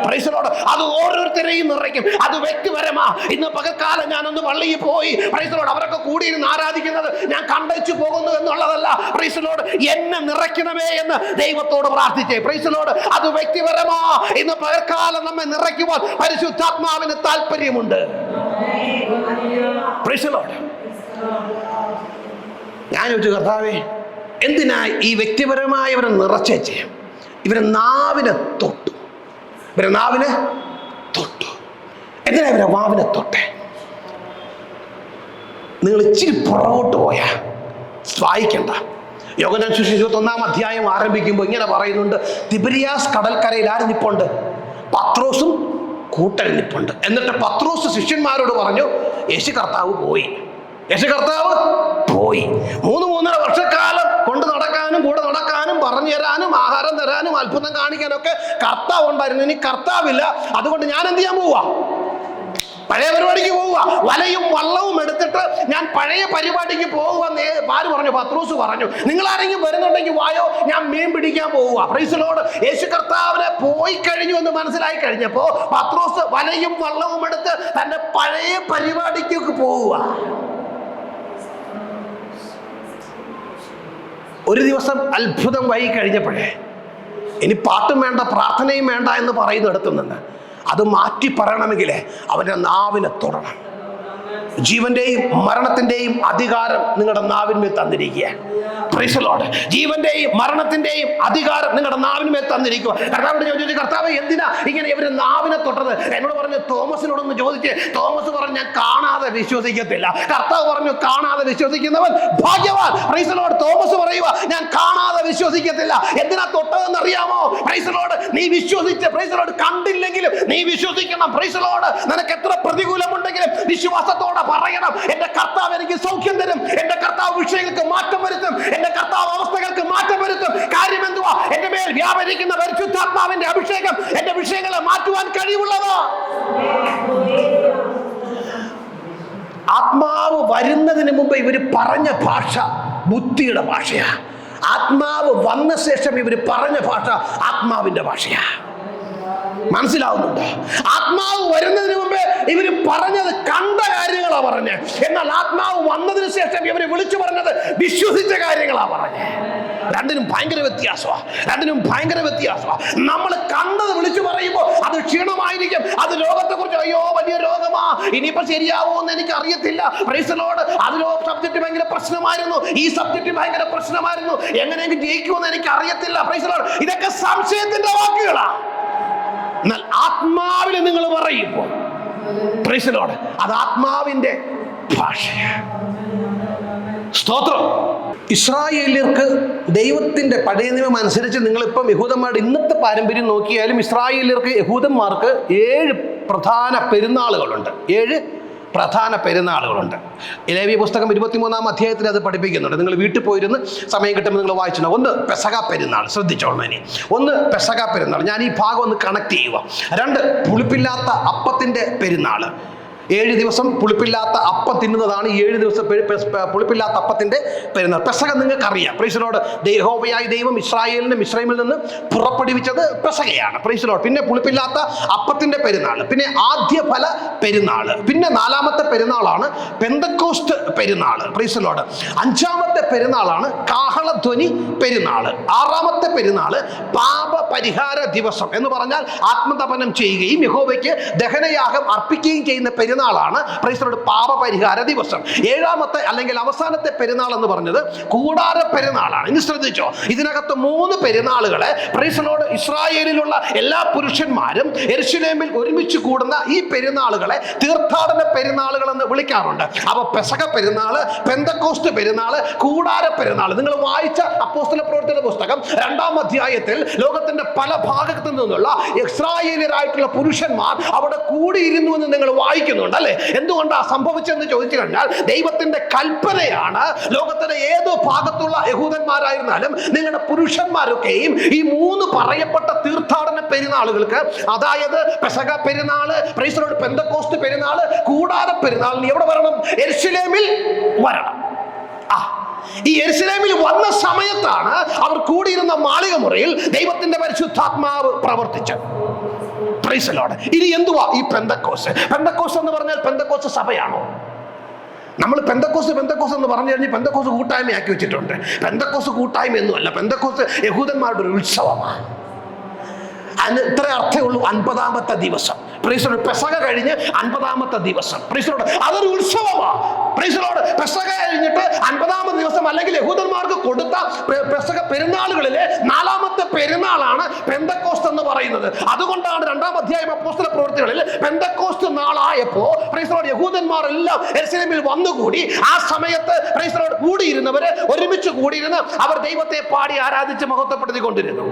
Price the Lord. അത് ഓരോരുത്തരെയും നിറയ്ക്കും. അത് വ്യക്തിപരമാ. ഇന്ന് പകൽക്കാലം ഞാനൊന്ന് പള്ളിയിൽ പോയി പ്രൈസ് ദി ലോർഡ് അവരൊക്കെ കൂടിയിരുന്ന് ആരാധിക്കുന്നത് ഞാൻ കണ്ടച്ചു പോകുന്നു എന്നുള്ളതല്ല. Price the Lord. എന്നെ നിറയ്ക്കണമേ എന്ന് ദൈവത്തോട് പ്രാർത്ഥിച്ചേ. Price the Lord. അത് വ്യക്തിപരമാ. ഇന്ന് പകൽക്കാലം നമ്മെ നിറയ്ക്കുമ്പോൾ പരിശുദ്ധാത്മാവിന് താല്പര്യമുണ്ട്. Price the Lord. ഞാൻ ചോദിച്ചു, കർത്താവേ എന്തിനാ ഈ വ്യക്തിപരമായി ഇവരെ നിറച്ചേച്ച്? ഇവരെ നാവിനെ തൊട്ടു. ഇവരെ നാവിനെ തൊട്ടു. എന്തിനാ ഇവരെ നാവിനെ തൊട്ടെ? നിങ്ങൾ ഇച്ചിരി പുറകോട്ട് പോയാ വായിക്കണ്ട. യോഹന്നാൻ സുവിശേഷം 21-ാം അധ്യായം ആരംഭിക്കുമ്പോൾ ഇങ്ങനെ പറയുന്നുണ്ട്, തിബരിയാസ് കടൽക്കരയിൽ ആര് നിപ്പുണ്ട്? പത്രോസും കൂട്ടരിൽ നിപ്പുണ്ട്. എന്നിട്ട് പത്രോസ് ശിഷ്യന്മാരോട് പറഞ്ഞു, യേശു കർത്താവ് പോയി. യേശു കർത്താവ് പോയി. 3.5 വർഷക്കാലം കൊണ്ട് നടക്കാനും കൂടെ നടക്കാനും പറഞ്ഞു തരാനും ആഹാരം തരാനും അത്ഭുതം കാണിക്കാനൊക്കെ കർത്താവ് ഉണ്ടായിരുന്നു. ഇനി കർത്താവില്ല. അതുകൊണ്ട് ഞാൻ എന്ത് ചെയ്യാൻ പോവാ? പഴയ പരിപാടിക്ക് പോവുക. വലയും വള്ളവും എടുത്തിട്ട് ഞാൻ പഴയ പരിപാടിക്ക് പോകുമെന്ന് ആര് പറഞ്ഞു? പത്രോസ് പറഞ്ഞു. നിങ്ങൾ ആരെങ്കിലും വരുന്നുണ്ടെങ്കിൽ വായോ, ഞാൻ മീൻ പിടിക്കാൻ പോവുക. Price the Lord. യേശു കർത്താവിനെ പോയി കഴിഞ്ഞു എന്ന് മനസ്സിലായി കഴിഞ്ഞപ്പോ പത്രോസ് വലയും വള്ളവും എടുത്ത് തന്റെ പഴയ പരിപാടിക്ക് പോവുക. ഒരു ദിവസം അത്ഭുതം വൈകി കഴിഞ്ഞപ്പോഴേ ഇനി പാട്ടും വേണ്ട പ്രാർത്ഥനയും വേണ്ട എന്ന് പറയുന്നിടത്തു നിന്ന് അത് മാറ്റി പറയണമെങ്കിൽ അവൻ്റെ നാവിനെ തൊടണം. ജീവന്റെയും മരണത്തിന്റെയും അധികാരം നിങ്ങളുടെ നാവിന്മേൽ തന്നിരിക്കുക. Praise the lord. ജീവന്റെയും മരണത്തിന്റെയും അധികാരം നിങ്ങളുടെ നാവിന്മേൽ തന്നിരിക്കുക. കർത്താവിനോട് ചോദിച്ചു, കർത്താവ് എന്തിനാ ഇങ്ങനെ ഇവര് നാവിനെ തൊട്ടത്? എന്നോട് പറഞ്ഞു, തോമസിനോടൊന്ന് ചോദിച്ച്. തോമസ് പറഞ്ഞു, ഞാൻ കാണാതെ വിശ്വസിക്കത്തില്ല. കർത്താവ് പറഞ്ഞു, കാണാതെ വിശ്വസിക്കുന്നവൻ ഭാഗ്യവാൻ. Price the Lord. തോമസ് പറയുക, ഞാൻ കാണാതെ വിശ്വസിക്കത്തില്ല. എന്തിനാ തൊട്ടതെന്ന് അറിയാമോ? Price the Lord. നീ വിശ്വസിച്ച് പ്രൈസ് ദി ലോർഡ് കണ്ടില്ലെങ്കിലും നീ വിശ്വസിക്കണം. Price the Lord. നിനക്ക് എത്ര പ്രതികൂലമുണ്ടെങ്കിലും വിശ്വാസത്തോടെ പറയണം, എന്റെ കർത്താവ് എനിക്ക് സൗഖ്യം തരും. എന്റെ കർത്താവ് വിഷയങ്ങൾക്ക് മാറ്റം വരുത്തും. എന്റെ കർത്താവ് അവസ്ഥകൾക്ക് മാറ്റം വരുത്തും. കാര്യം എന്തുവാ? എന്റെ മേൽ വ്യാപരിക്കുന്ന പരിശുദ്ധാത്മാവിന്റെ അഭിഷേകം എന്റെ വിഷയങ്ങളെ മാറ്റുവാൻ കഴിവുള്ളതാ. ആത്മാവ് വരുന്നതിന് മുമ്പ് ഇവര് പറഞ്ഞ ഭാഷ ബുദ്ധിയുടെ ഭാഷയാ. ആത്മാവ് വന്ന ശേഷം ഇവര് പറഞ്ഞ ഭാഷ ആത്മാവിന്റെ ഭാഷയാ. മനസ്സിലാവുന്നുണ്ടോ? ആത്മാവ് വരുന്നതിന് മുമ്പേ ഇവര് പറഞ്ഞത് കണ്ട കാര്യങ്ങളാ പറഞ്ഞ്. എന്നാൽ ആത്മാവ് വന്നതിന് ശേഷം ഇവര് വിളിച്ചു പറഞ്ഞത് വിശ്വസിച്ച കാര്യങ്ങളാ പറഞ്ഞ്. രണ്ടിനും ഭയങ്കര വ്യത്യാസമാണ്. നമ്മൾ കണ്ടത് വിളിച്ചു പറയുമ്പോൾ അത് ക്ഷീണമായിരിക്കും. അത് രോഗത്തെ കുറിച്ച്, അയ്യോ വലിയ രോഗമാ, ഇനിയിപ്പോ ശരിയാവോ എന്ന് എനിക്ക് അറിയത്തില്ല. Praise the lord. അതിലോ സബ്ജക്റ്റ് ഭയങ്കര പ്രശ്നമായിരുന്നു, ഈ സബ്ജക്റ്റ് ഭയങ്കര പ്രശ്നമായിരുന്നു, എങ്ങനെയെങ്കിലും ജയിക്കുമെന്ന് എനിക്ക് അറിയത്തില്ല. Praise the Lord. ഇതൊക്കെ സംശയത്തിന്റെ വാക്കുകളാ. എന്നാൽ ആത്മാവിൽ നിങ്ങൾ പറയുമ്പോൾ പ്രൈസ് ദി ലോർഡ്, അത് ആത്മാവിന്റെ ഭാഷയാണ്. സ്തോത്രം. ഇസ്രായേലിയർക്ക് ദൈവത്തിന്റെ പഴയ നിയമം അനുസരിച്ച് നിങ്ങളിപ്പം യഹൂദന്മാരുടെ ഇന്നത്തെ പാരമ്പര്യം നോക്കിയാലും ഇസ്രായേലിയർക്ക് യഹൂദന്മാർക്ക് 7 പ്രധാന പെരുന്നാളുകളുണ്ട്. 7 പ്രധാന പെരുന്നാളുകളുണ്ട്. ലേവ്യ പുസ്തകം 23-ാം അധ്യായത്തിൽ അത് പഠിപ്പിക്കുന്നുണ്ട്. നിങ്ങൾ വീട്ടിൽ പോയിരുന്ന് സമയം കിട്ടുമ്പോൾ നിങ്ങൾ വായിച്ചിട്ടുണ്ട്. ഒന്ന് പെസഹ പെരുന്നാൾ, ശ്രദ്ധിച്ചോളൂ. ഇനി ഒന്ന് പെസഹ പെരുന്നാൾ, ഞാൻ ഈ ഭാഗം ഒന്ന് കണക്ട് ചെയ്യുക. 2 പുളിപ്പില്ലാത്ത അപ്പത്തിന്റെ പെരുന്നാൾ. 7 ദിവസം പുളിപ്പില്ലാത്ത അപ്പം തിന്നുന്നതാണ് 7 ദിവസം പുളിപ്പില്ലാത്ത അപ്പത്തിന്റെ പെരുന്നാൾ. പെസക നിങ്ങൾക്കറിയാം. Praise Lord. യഹോവയായ ദൈവം ഇസ്രായേലിനെ മിസ്രൈമിൽ നിന്ന് പുറപ്പെടുവിച്ചത് പെസകയാണ്. Praise Lord. പിന്നെ പുളിപ്പില്ലാത്ത അപ്പത്തിന്റെ പെരുന്നാൾ, പിന്നെ ആദ്യഫല പെരുന്നാൾ, പിന്നെ 4ാമത്തെ പെരുന്നാളാണ് പെന്തക്കോസ്ത് പെരുന്നാൾ. Praise Lord. 5ാമത്തെ പെരുന്നാളാണ് കാഹളധ്വനി പെരുന്നാൾ. 6ാമത്തെ പെരുന്നാൾ പാപ പരിഹാര ദിവസം എന്ന് പറഞ്ഞാൽ ആത്മതപനം ചെയ്യുകയും യഹോവയ്ക്ക് ദഹനയാഗം അർപ്പിക്കുകയും ചെയ്യുന്ന പെരുന്നാളാണ് പ്രൈസ് ലോർഡ് പാപപരിഹാര ദിവസം. 7ാമത്തെ അല്ലെങ്കിൽ അവസാനത്തെ പെരുന്നാൾ എന്ന് പറഞ്ഞത് കൂടാര പെരുന്നാളാണ്. ഇനി ശ്രദ്ധിച്ചോ, ഇതിനകത്ത് 3 പെരുന്നാളുകളെ പ്രൈസ് ലോർഡ് ഇസ്രായേലിലുള്ള എല്ലാ പുരുഷന്മാരും യെരൂശലേമിൽ ഒരുമിച്ച് കൂടുന്ന ഈ പെരുന്നാളുകളെ തീർത്ഥാടന പെരുന്നാളുകൾ എന്ന് വിളിക്കാറുണ്ട്. അപ്പൊ പെസക പെരുന്നാള്, പെന്തക്കോസ്ത് പെരുന്നാള്, കൂടാര പെരുന്നാൾ. നിങ്ങൾ വായിച്ച അപ്പോസ്തലപ്രവൃത്തിയുടെ പുസ്തകം 2ാം അധ്യായത്തിൽ ലോകത്തിന്റെ പല ഭാഗത്തു നിന്നുള്ള ഇസ്രായേലിയരായിട്ടുള്ള പുരുഷന്മാർ അവിടെ കൂടിയിരുന്നു എന്ന് നിങ്ങൾ വായിക്കുന്നുണ്ട് അല്ലെ? എന്തുകൊണ്ടാണ് സംഭവിച്ചതെന്ന് ചോദിച്ചു കഴിഞ്ഞാൽ ദൈവത്തിന്റെ കൽപ്പനയാണ്. ലോകത്തിന്റെ ഏത് ഭാഗത്തുള്ള യഹൂദന്മാരായിരുന്നാലും നിങ്ങളുടെ പുരുഷന്മാരൊക്കെയും ഈ 3 പറയപ്പെട്ട തീർത്ഥാടന പെരുന്നാളുകൾക്ക്, അതായത് പെസക പെരുന്നാള്, പ്രൈസ് ലോർഡ് പെന്തക്കോസ്ത് പെരുന്നാള്, കൂടാര പെരുന്നാളിന് എവിടെ വരണം? യെരൂശലേമിൽ വരണം. ഈ യെരൂശലേമിൽ വന്ന സമയത്താണ് അവർ കൂടിയിരുന്ന മാളിക മുറിയിൽ ദൈവത്തിന്റെ പരിശുദ്ധാത്മാവ് പ്രവർത്തിച്ചത്. Praise Lord. ഇനി എന്തുവാ ഈ പെന്തക്കോസ്ത്? പെന്തക്കോസ്ത് എന്ന് പറഞ്ഞാൽ പെന്തക്കോസ്ത് സഭയാണോ? നമ്മൾ പെന്തക്കോസ്ത് എന്ന് പറഞ്ഞു കഴിഞ്ഞാൽ പെന്തക്കോസ്ത് കൂട്ടായ്മയാക്കി വെച്ചിട്ടുണ്ട്. പെന്തക്കോസ്ത് കൂട്ടായ്മയൊന്നുമല്ല. പെന്തക്കോസ്ത് യഹൂദന്മാരുടെ ഒരു ഉത്സവമാണ്. അതിന് ഇത്ര അർത്ഥമേ ഉള്ളൂ. 50ാമത്തെ ദിവസം പ്രൈസ് ലോർഡ്. പെസക കഴിഞ്ഞ് 50ാമത്തെ ദിവസം പ്രൈസ് ലോർഡ്, അതൊരു ഉത്സവമാണ്. Praise lord. പെസക കഴിഞ്ഞിട്ട് 50ാമത്തെ ദിവസം അല്ലെങ്കിൽ യഹൂദന്മാർക്ക് കൊടുത്ത പെസക പെരുന്നാളുകളിലെ 4ാമത്തെ പെരുന്നാളാണ് പെന്തക്കോസ്ത് എന്ന് പറയുന്നത്. അതുകൊണ്ടാണ് 2ാം അധ്യായം അപ്പോസ്തലപ്രവൃത്തികളിൽ പെന്തക്കോസ്ത് നാളായപ്പോ പ്രൈസ് ലോർഡ് യഹൂദന്മാർ എല്ലാം യെരൂശലേമിൽ വന്നുകൂടി. ആ സമയത്ത് പ്രൈസ് ലോർഡ് കൂടിയിരുന്നവര് ഒരുമിച്ച് കൂടിയിരുന്ന് അവർ ദൈവത്തെ പാടി ആരാധിച്ച് മഹത്വപ്പെടുത്തിക്കൊണ്ടിരുന്നു.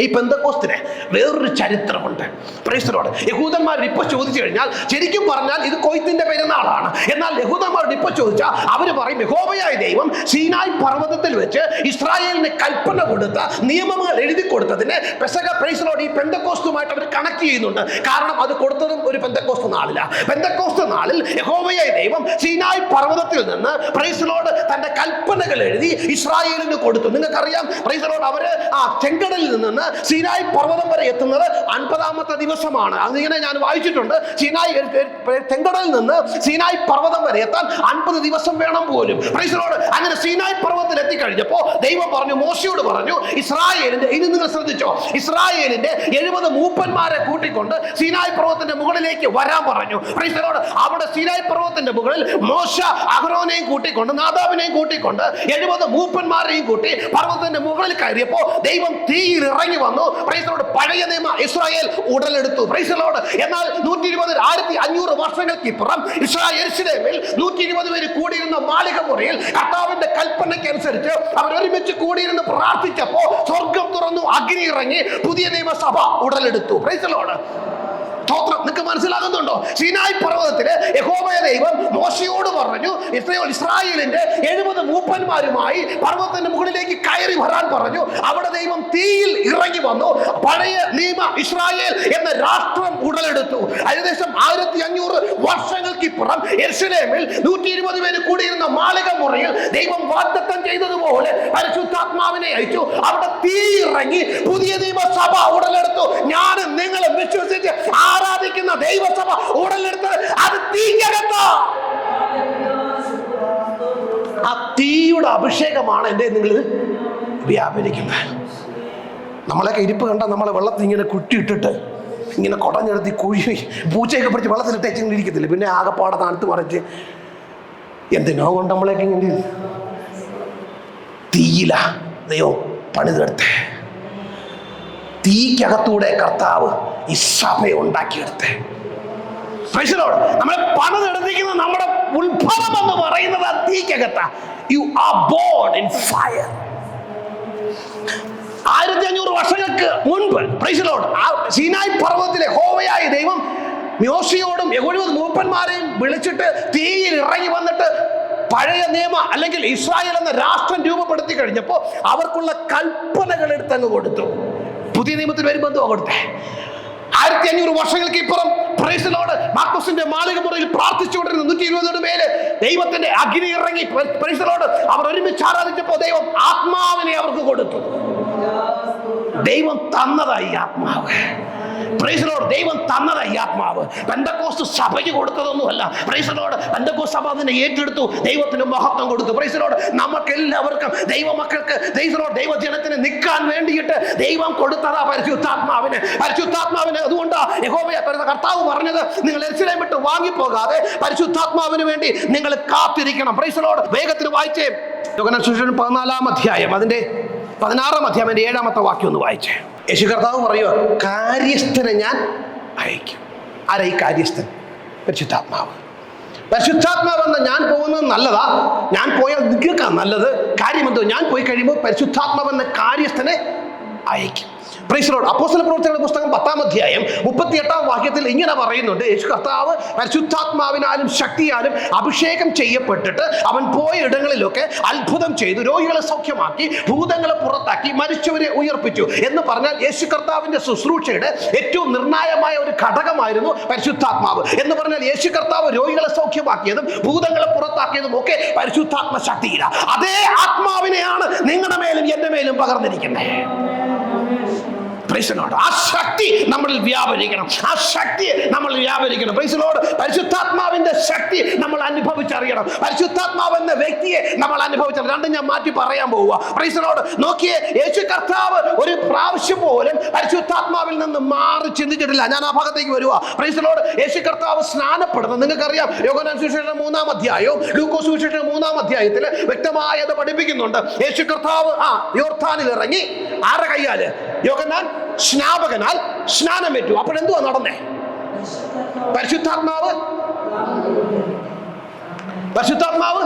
ഈ പെന്തക്കോസ്തിന് വേറൊരു ചരിത്രമുണ്ട്. Praise Lord. യഹൂദന്മാർ ഇപ്പൊ ചോദിച്ചു കഴിഞ്ഞാൽ ശരിക്കും പറഞ്ഞാൽ ഇത് കൊയ്ത്തിന്റെ പെരുന്നാളാണ്. എന്നാൽ യഹൂദന്മാർ ഇപ്പൊ ചോദിച്ചാൽ അവര് പറയും യഹോവയായ ദൈവം സീനായ് പർവ്വതത്തിൽ വെച്ച് ഇസ്രായേലിന് കൽപ്പന കൊടുത്ത നിയമങ്ങൾ എഴുതി കൊടുത്തതിന് പെസക പ്രൈസ് ലോർഡ് ഈ പെന്തക്കോസ്തുമായിട്ട് അവർ കണക്ട് ചെയ്യുന്നുണ്ട്. കാരണം അത് കൊടുത്തതും ഒരു പെന്തക്കോസ്ത് നാളിലാണ്. പെന്തക്കോസ്ത് നാളിൽ യഹോവയായ ദൈവം സീനായ് പർവ്വതത്തിൽ നിന്ന് പ്രൈസ് ലോർഡ് തന്റെ കൽപ്പനകൾ എഴുതി ഇസ്രായേലിന് കൊടുത്തു. നിങ്ങൾക്കറിയാം പ്രൈസ് ലോർഡ് അവര് ആ ചെങ്കടലിൽ നിന്ന് സീനായ് പർവ്വതം വരെ എത്തുന്നത് 50ാമത്തെ ദിവസമാണ്. അതിങ്ങനെ ഞാൻ വായിച്ചിട്ടുണ്ട്. ചെങ്കടലിൽ നിന്ന് സീനായ് പർവ്വതം വരെ എത്താൻ 50 ദിവസം വേണം പോലും. Praise Lord. അങ്ങനെ സീനായ് പർവ്വതത്തിൽ എത്തിക്കഴിഞ്ഞപ്പോ ദൈവം പറഞ്ഞു, മോശയോട് പറഞ്ഞു, ഇസ്രായേലിന്റെ, ഇനി നിങ്ങൾ ശ്രദ്ധിച്ചോ, ഇസ്രായേലിന്റെ 70 മൂപ്പന്മാരെ കൂട്ടിക്കൊണ്ട് സീനായ് പർവ്വതത്തിന്റെ മുകളിലേക്ക് വരാൻ പറഞ്ഞു. Praise Lord. അവിടെ സീനായ് പർവ്വതത്തിന്റെ മുകളിൽ മോശ അഹരോനെയും കൂട്ടിക്കൊണ്ട് നാദാബിനെയും കൂട്ടിക്കൊണ്ട് 70 മൂപ്പന്മാരെയും കൂട്ടി പർവ്വതത്തിന്റെ മുകളിൽ കയറിയപ്പോ ദൈവം തീയിൽ ഇറങ്ങി വന്നു. Praise Lord. പഴയ നിയമ ഇസ്രായേൽ ഉടലെടുത്തു. Praise Lord. എന്നാൽ 120,500 വർഷങ്ങൾക്ക് ഇപ്പുറം യെരൂശലേമിൽ 120 പേര് കൂടിയിരുന്ന മാളിക മുറിയിൽ കർത്താവിന്റെ കൽപ്പനയ്ക്ക് അനുസരിച്ച് അവർ ഒരുമിച്ച് കൂടിയിരുന്ന് പ്രാർത്ഥിച്ചപ്പോ സ്വർഗം തുറന്നു, അഗ്നി ഇറങ്ങി, പുതിയ നിയമസഭ ഉടലെടുത്തു. Praise Lord. നിങ്ങൾക്ക് മനസ്സിലാകുന്നുണ്ടോ? സീനായ് പർവ്വതത്തില് യഹോവയായ ദൈവം മോശയോട് പറഞ്ഞു ഇസ്രായേലിന്റെ 70 മൂപ്പന്മാരുമായി പർവ്വതത്തിന്റെ മുകളിലേക്ക് കയറി വരാൻ പറഞ്ഞു. അവിടെ ദൈവം തീയിൽ ഇറങ്ങി വന്നു. പഴയ നിയമ ഇസ്രായേൽ എന്ന രാഷ്ട്രം ഉടലെടുത്തു. ഏകദേശം 1500 വർഷങ്ങൾക്കിപ്പുറം യെരൂശലേമിൽ 120 പേര് കൂടിയിരുന്ന മാളിക മുറിയിൽ ദൈവം വാഗ്ദത്തം ചെയ്തതുപോലെ പരിശുദ്ധാത്മാവിനെ അയച്ചു. അവിടെ തീ ഇറങ്ങി, പുതിയ നിയമസഭ ഉടലെടുത്തു. ഞാനും നിങ്ങളും വിശ്വസിച്ച് ആരാധിക്കുന്ന ദൈവസഭ ഉടലെടുത്ത് അത് തീക്കകത്ത. ആ തീയുടെ അഭിഷേകമാണ് എൻ്റെ നിങ്ങൾ വ്യാപരിക്കുന്നത്. നമ്മളൊക്കെ ഇരിപ്പ് കണ്ടാൽ നമ്മളെ വെള്ളത്തിൽ ഇങ്ങനെ കുറ്റിയിട്ടിട്ട് ഇങ്ങനെ കുടഞ്ഞെടുത്തി കുഴി പൂച്ചയൊക്കെ പിടിച്ച് വെള്ളത്തിലിട്ടേച്ച് ഇങ്ങനെ ഇരിക്കത്തില്ല. പിന്നെ ആകെപ്പാടെ തണുത്ത് മറിച്ച് എന്തിനോ കൊണ്ട് നമ്മളൊക്കെ ഇങ്ങനെ തീയില ദൈവം പണിതെടുത്തേ. തീക്കകത്തൂടെ കർത്താവ് ഈ സഭയെ ഉണ്ടാക്കിയെടുത്തേ. നമ്മളെ പണിതെടുത്തിരിക്കുന്ന നമ്മുടെ ഉത്ഭവം എന്ന് പറയുന്നത് ആ തീക്കകത്ത. You are born in fire. 1500 വർഷങ്ങൾക്ക് മുൻപ് പ്രൈസ് ദി ലോർഡ് സീനായ് പർവ്വതത്തിലെ യഹോവയായ ദൈവം മോശയോടും 70 മൂപ്പന്മാരെയും വിളിച്ചിട്ട് തീയിൽ ഇറങ്ങി വന്നിട്ട് പഴയ നിയമ അല്ലെങ്കിൽ ഇസ്രായേൽ എന്ന രാഷ്ട്രം രൂപപ്പെടുത്തി കഴിഞ്ഞപ്പോൾ അവർക്കുള്ള കൽപ്പനകൾ എടുത്തങ്ങ് കൊടുത്തു. പുതിയ നിയമത്തിൽ വരുമ്പോൾ എന്തോ കൊടുത്തേ? 1500 വർഷങ്ങൾക്ക് ഇപ്പുറം പ്രൈസ് ദി ലോർഡ്. മാർക്കോസിന്റെ മാളികമുറിയിൽ പ്രാർത്ഥിച്ചുകൊണ്ടിരുന്ന 120 പേര് ദൈവത്തിന്റെ അഗ്നി ഇറങ്ങി. Price the Lord. അവർ ഒരുമിച്ച് ആരാധിച്ചപ്പോൾ ദൈവം ആത്മാവിനെ അവർക്ക് കൊടുത്തു. ദൈവം തന്നതായി ആത്മാവ്. Praise the lord. ദൈവം തന്നതായി ആത്മാവ്. പെന്തക്കോസ്ത് സഭയ്ക്ക് കൊടുത്തതൊന്നുമല്ല. Praise the lord. പെന്തക്കോസ്ത് സഭ അതിനെ ഏറ്റെടുത്തു, ദൈവത്തിന് മഹത്വം കൊടുത്തു. Praise the lord. നമുക്ക് എല്ലാവർക്കും ദൈവമക്കൾക്ക് പ്രൈസ് ദി ലോർഡ് ദൈവജനത്തിന് നിൽക്കാൻ വേണ്ടിയിട്ട് ദൈവം കൊടുത്തതാ പരിശുദ്ധാത്മാവിന്. പരിശുദ്ധാത്മാവിന് അതുകൊണ്ടാ യഹോവയെ കർത്താവ് പറഞ്ഞത്, നിങ്ങൾ യെരൂശലേം വിട്ട് വാങ്ങിപ്പോകാതെ പരിശുദ്ധാത്മാവിന് വേണ്ടി നിങ്ങൾ കാത്തിരിക്കണം. Price the Lord. വേഗത്തിൽ വായിച്ചേ. യോഹന്നാൻ സുവിശേഷം 14-ാം അധ്യായം അതിന്റെ 16-ാം അധ്യായം 7-ാമത്തെ വാക്യം ഒന്ന് വായിച്ചേ. യേശു കർത്താവ് പറയുക, കാര്യസ്ഥനെ ഞാൻ അയക്കും. ആരാ ഈ കാര്യസ്ഥൻ? പരിശുദ്ധാത്മാവ്. പരിശുദ്ധാത്മാവെന്ന ഞാൻ പോകുന്നത് നല്ലതാ, ഞാൻ പോയാൽ നിങ്ങൾക്കാ നല്ലത്. കാര്യമെന്തോ, ഞാൻ പോയി കഴിയുമ്പോൾ പരിശുദ്ധാത്മാവെന്ന കാര്യസ്ഥനെ അയക്കും. Price the Lord. അപ്പോസ്തല പ്രവൃത്തികളുടെ പുസ്തകം 10-ാം അധ്യായം 38-ാം വാക്യത്തിൽ ഇങ്ങനെ പറയുന്നുണ്ട്, യേശു കർത്താവ് പരിശുദ്ധാത്മാവിനാലും ശക്തിയാലും അഭിഷേകം ചെയ്യപ്പെട്ടിട്ട് അവൻ പോയ ഇടങ്ങളിലൊക്കെ അത്ഭുതം ചെയ്തു, രോഗികളെ സൗഖ്യമാക്കി, ഭൂതങ്ങളെ പുറത്താക്കി, മരിച്ചവരെ ഉയർപ്പിച്ചു. എന്ന് പറഞ്ഞാൽ യേശു കർത്താവിന്റെ ശുശ്രൂഷയുടെ ഏറ്റവും നിർണായകമായ ഒരു ഘടകമായിരുന്നു പരിശുദ്ധാത്മാവ്. എന്ന് പറഞ്ഞാൽ യേശു കർത്താവ് രോഗികളെ സൗഖ്യമാക്കിയതും ഭൂതങ്ങളെ പുറത്താക്കിയതും ഒക്കെ പരിശുദ്ധാത്മ ശക്തിയിലാണ്. അതേ ആത്മാവിനെയാണ് നിങ്ങളുടെ മേലും എന്റെ മേലും പകർന്നിരിക്കുന്നത്. ആ ശക്തി നമ്മളിൽ വ്യാപരിക്കണം. ആ ശക്തി നമ്മൾ വ്യാപരിക്കണം. Price the Lord. പരിശുദ്ധാത്മാവിന്റെ ശക്തി നമ്മൾ അനുഭവിച്ചറിയണം. പരിശുദ്ധാത്മാവ് എന്ന വ്യക്തിയെ നമ്മൾ അനുഭവിച്ചറിയണം. രണ്ടും ഞാൻ മാറ്റി പറയാൻ പോവുക. Price the Lord. നോക്കിയേ, യേശു കർത്താവ് ഒരു പ്രാവശ്യം പോലും പരിശുദ്ധാത്മാവിൽ നിന്ന് മാറി ചിന്തിച്ചിട്ടില്ല. ഞാൻ ആ ഭാഗത്തേക്ക് വരുക. Price the Lord. യേശു കർത്താവ് സ്നാനപ്പെടുന്നത് നിങ്ങൾക്കറിയാം. യോഹന്നാൻ സുവിശേഷം 3-ാം അധ്യായവും ലൂക്കോസ് സുവിശേഷം 3-ാം അധ്യായത്തിൽ വ്യക്തമായി അത് പഠിപ്പിക്കുന്നുണ്ട്. യേശു കർത്താവ് യോർദാനിൽ ഇറങ്ങി ആരുടെ കയ്യാല്? യോഹന്നാൻ സ്നാപകനാൽ സ്നാനമേറ്റു. അപ്പോഴെന്തുവാ നടന്നേ? പരിശുദ്ധാത്മാവ് പരിശുദ്ധാത്മാവ്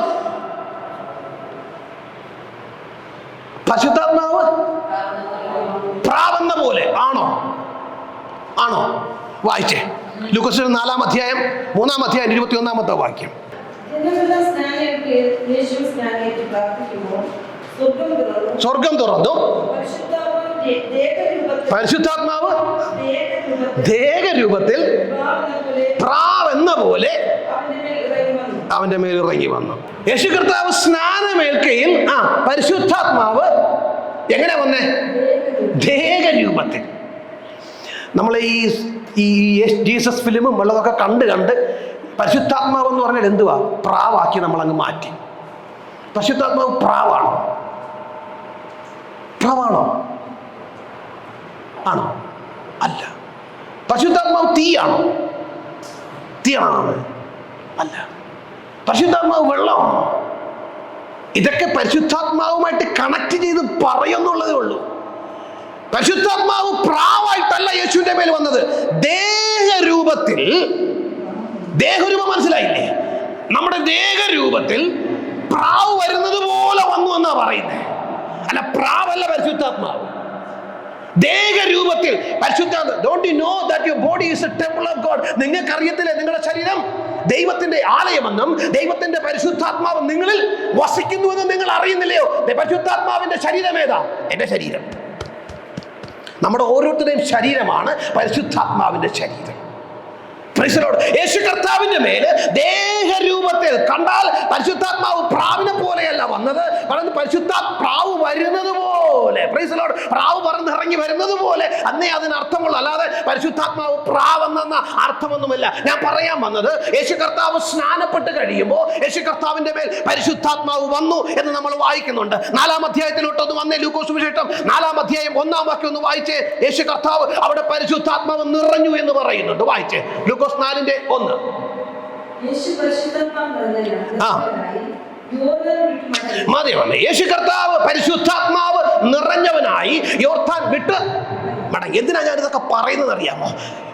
പരിശുദ്ധാത്മാവ് പ്രാവെന്ന പോലെ ആണോ? ആണോ? വായിച്ചേ. ലൂക്കോസ് 4-ാം അധ്യായം 3-ാം അധ്യായം 21-ാമത്തെ വാക്യം. സ്വർഗം തുറന്നു, പരിശുദ്ധാത്മാവ് ദേഹരൂപത്തിൽ പ്രാവെന്ന പോലെ അവന്റെ മേൽ ഇറങ്ങി വന്നു. യേശു കർത്താവ് സ്നാനമേൽക്കയിൽ പരിശുദ്ധാത്മാവ് എങ്ങനെ വന്നേ? ദേഹരൂപത്തിൽ. നമ്മൾ ഈ ജീസസ് ഫിലിമും ഉള്ളതൊക്കെ കണ്ട് പരിശുദ്ധാത്മാവ് എന്ന് പറഞ്ഞാൽ എന്തുവാ? പ്രാവാക്കി നമ്മളങ്ങ് മാറ്റി. പരിശുദ്ധാത്മാവ് പ്രാവാണോ? പ്രാവാണോ? ആണോ? അല്ല. പരിശുദ്ധാത്മാവ് തീയാണോ? തീയാണോ? അല്ല. പരിശുദ്ധാത്മാവ് വെള്ളമാണോ? ഇതൊക്കെ പരിശുദ്ധാത്മാവുമായിട്ട് കണക്ട് ചെയ്ത് പറയുന്നുള്ളതേ ഉള്ളൂ. പരിശുദ്ധാത്മാവ് പ്രാവായിട്ടല്ല യേശുവിന്റെ മേൽ വന്നത്. ദേഹരൂപത്തിൽ, ദേഹരൂപം മനസ്സിലായില്ലേ? നമ്മുടെ ദേഹരൂപത്തിൽ പ്രാവ് വരുന്നത് പോലെ വന്നു എന്നാ പറയുന്നത്. അല്ല, പ്രാവല്ല പരിശുദ്ധാത്മാവ്. ദേഹരൂപത്തിൽ പരിശുദ്ധാത്മാവ്. Don't you know that your body is a temple of God? നിങ്ങൾക്ക് അറിയത്തില്ലേ നിങ്ങളുടെ ശരീരം ദൈവത്തിന്റെ ആലയമെന്നും ദൈവത്തിന്റെ പരിശുദ്ധാത്മാവ് നിങ്ങളിൽ വസിക്കുന്നുവെന്നും നിങ്ങൾ അറിയുന്നില്ലയോ? പരിശുദ്ധാത്മാവിന്റെ ശരീരം ഏതാ? എന്റെ ശരീരം. നമ്മുടെ ഓരോരുത്തരുടെയും ശരീരമാണ് പരിശുദ്ധാത്മാവിന്റെ ശരീരം. Price the Lord. യേശു കർത്താവിന്റെ മേല് ദേഹരൂപത്തിൽ കണ്ടാൽ പരിശുദ്ധാത്മാവ് പ്രാവിനെ പോലെയല്ല വന്നത്. പ്രാവ് വരുന്നത് പോലെ, പ്രൈസ് ദി ലോർഡ്, പ്രാവ് പറന്നിറങ്ങി വരുന്നത് പോലെ അന്നേ അതിന് അർത്ഥമുള്ളൂ. അല്ലാതെ പരിശുദ്ധാത്മാവ് പ്രാവെന്ന അർത്ഥമൊന്നുമില്ല. ഞാൻ പറയാൻ വന്നത്, യേശു കർത്താവ് സ്നാനപ്പെട്ട് കഴിയുമ്പോൾ യേശു കർത്താവിന്റെ മേൽ പരിശുദ്ധാത്മാവ് വന്നു എന്ന് നമ്മൾ വായിക്കുന്നുണ്ട്. 4-ാം അധ്യായത്തിലോട്ടൊന്ന് വന്നേ. ലൂക്കോസ് സുവിശേഷം 4-ാം അധ്യായം 1-ാം വാക്യം ഒന്ന് വായിച്ചേ. യേശു കർത്താവ് അവിടെ പരിശുദ്ധാത്മാവ് നിറഞ്ഞു എന്ന് പറയുന്നുണ്ട്. വായിച്ചേ. ലൂക്കോസ് 4:1. മതി. യേശു കർത്താവ് പരിശുദ്ധാത്മാവ് നിറഞ്ഞവനായി യോർദാൻ വിട്ട് മടങ്ങി. എന്തിനാ ഞാൻ ഇതൊക്കെ പറയുന്നത് അറിയാമോ?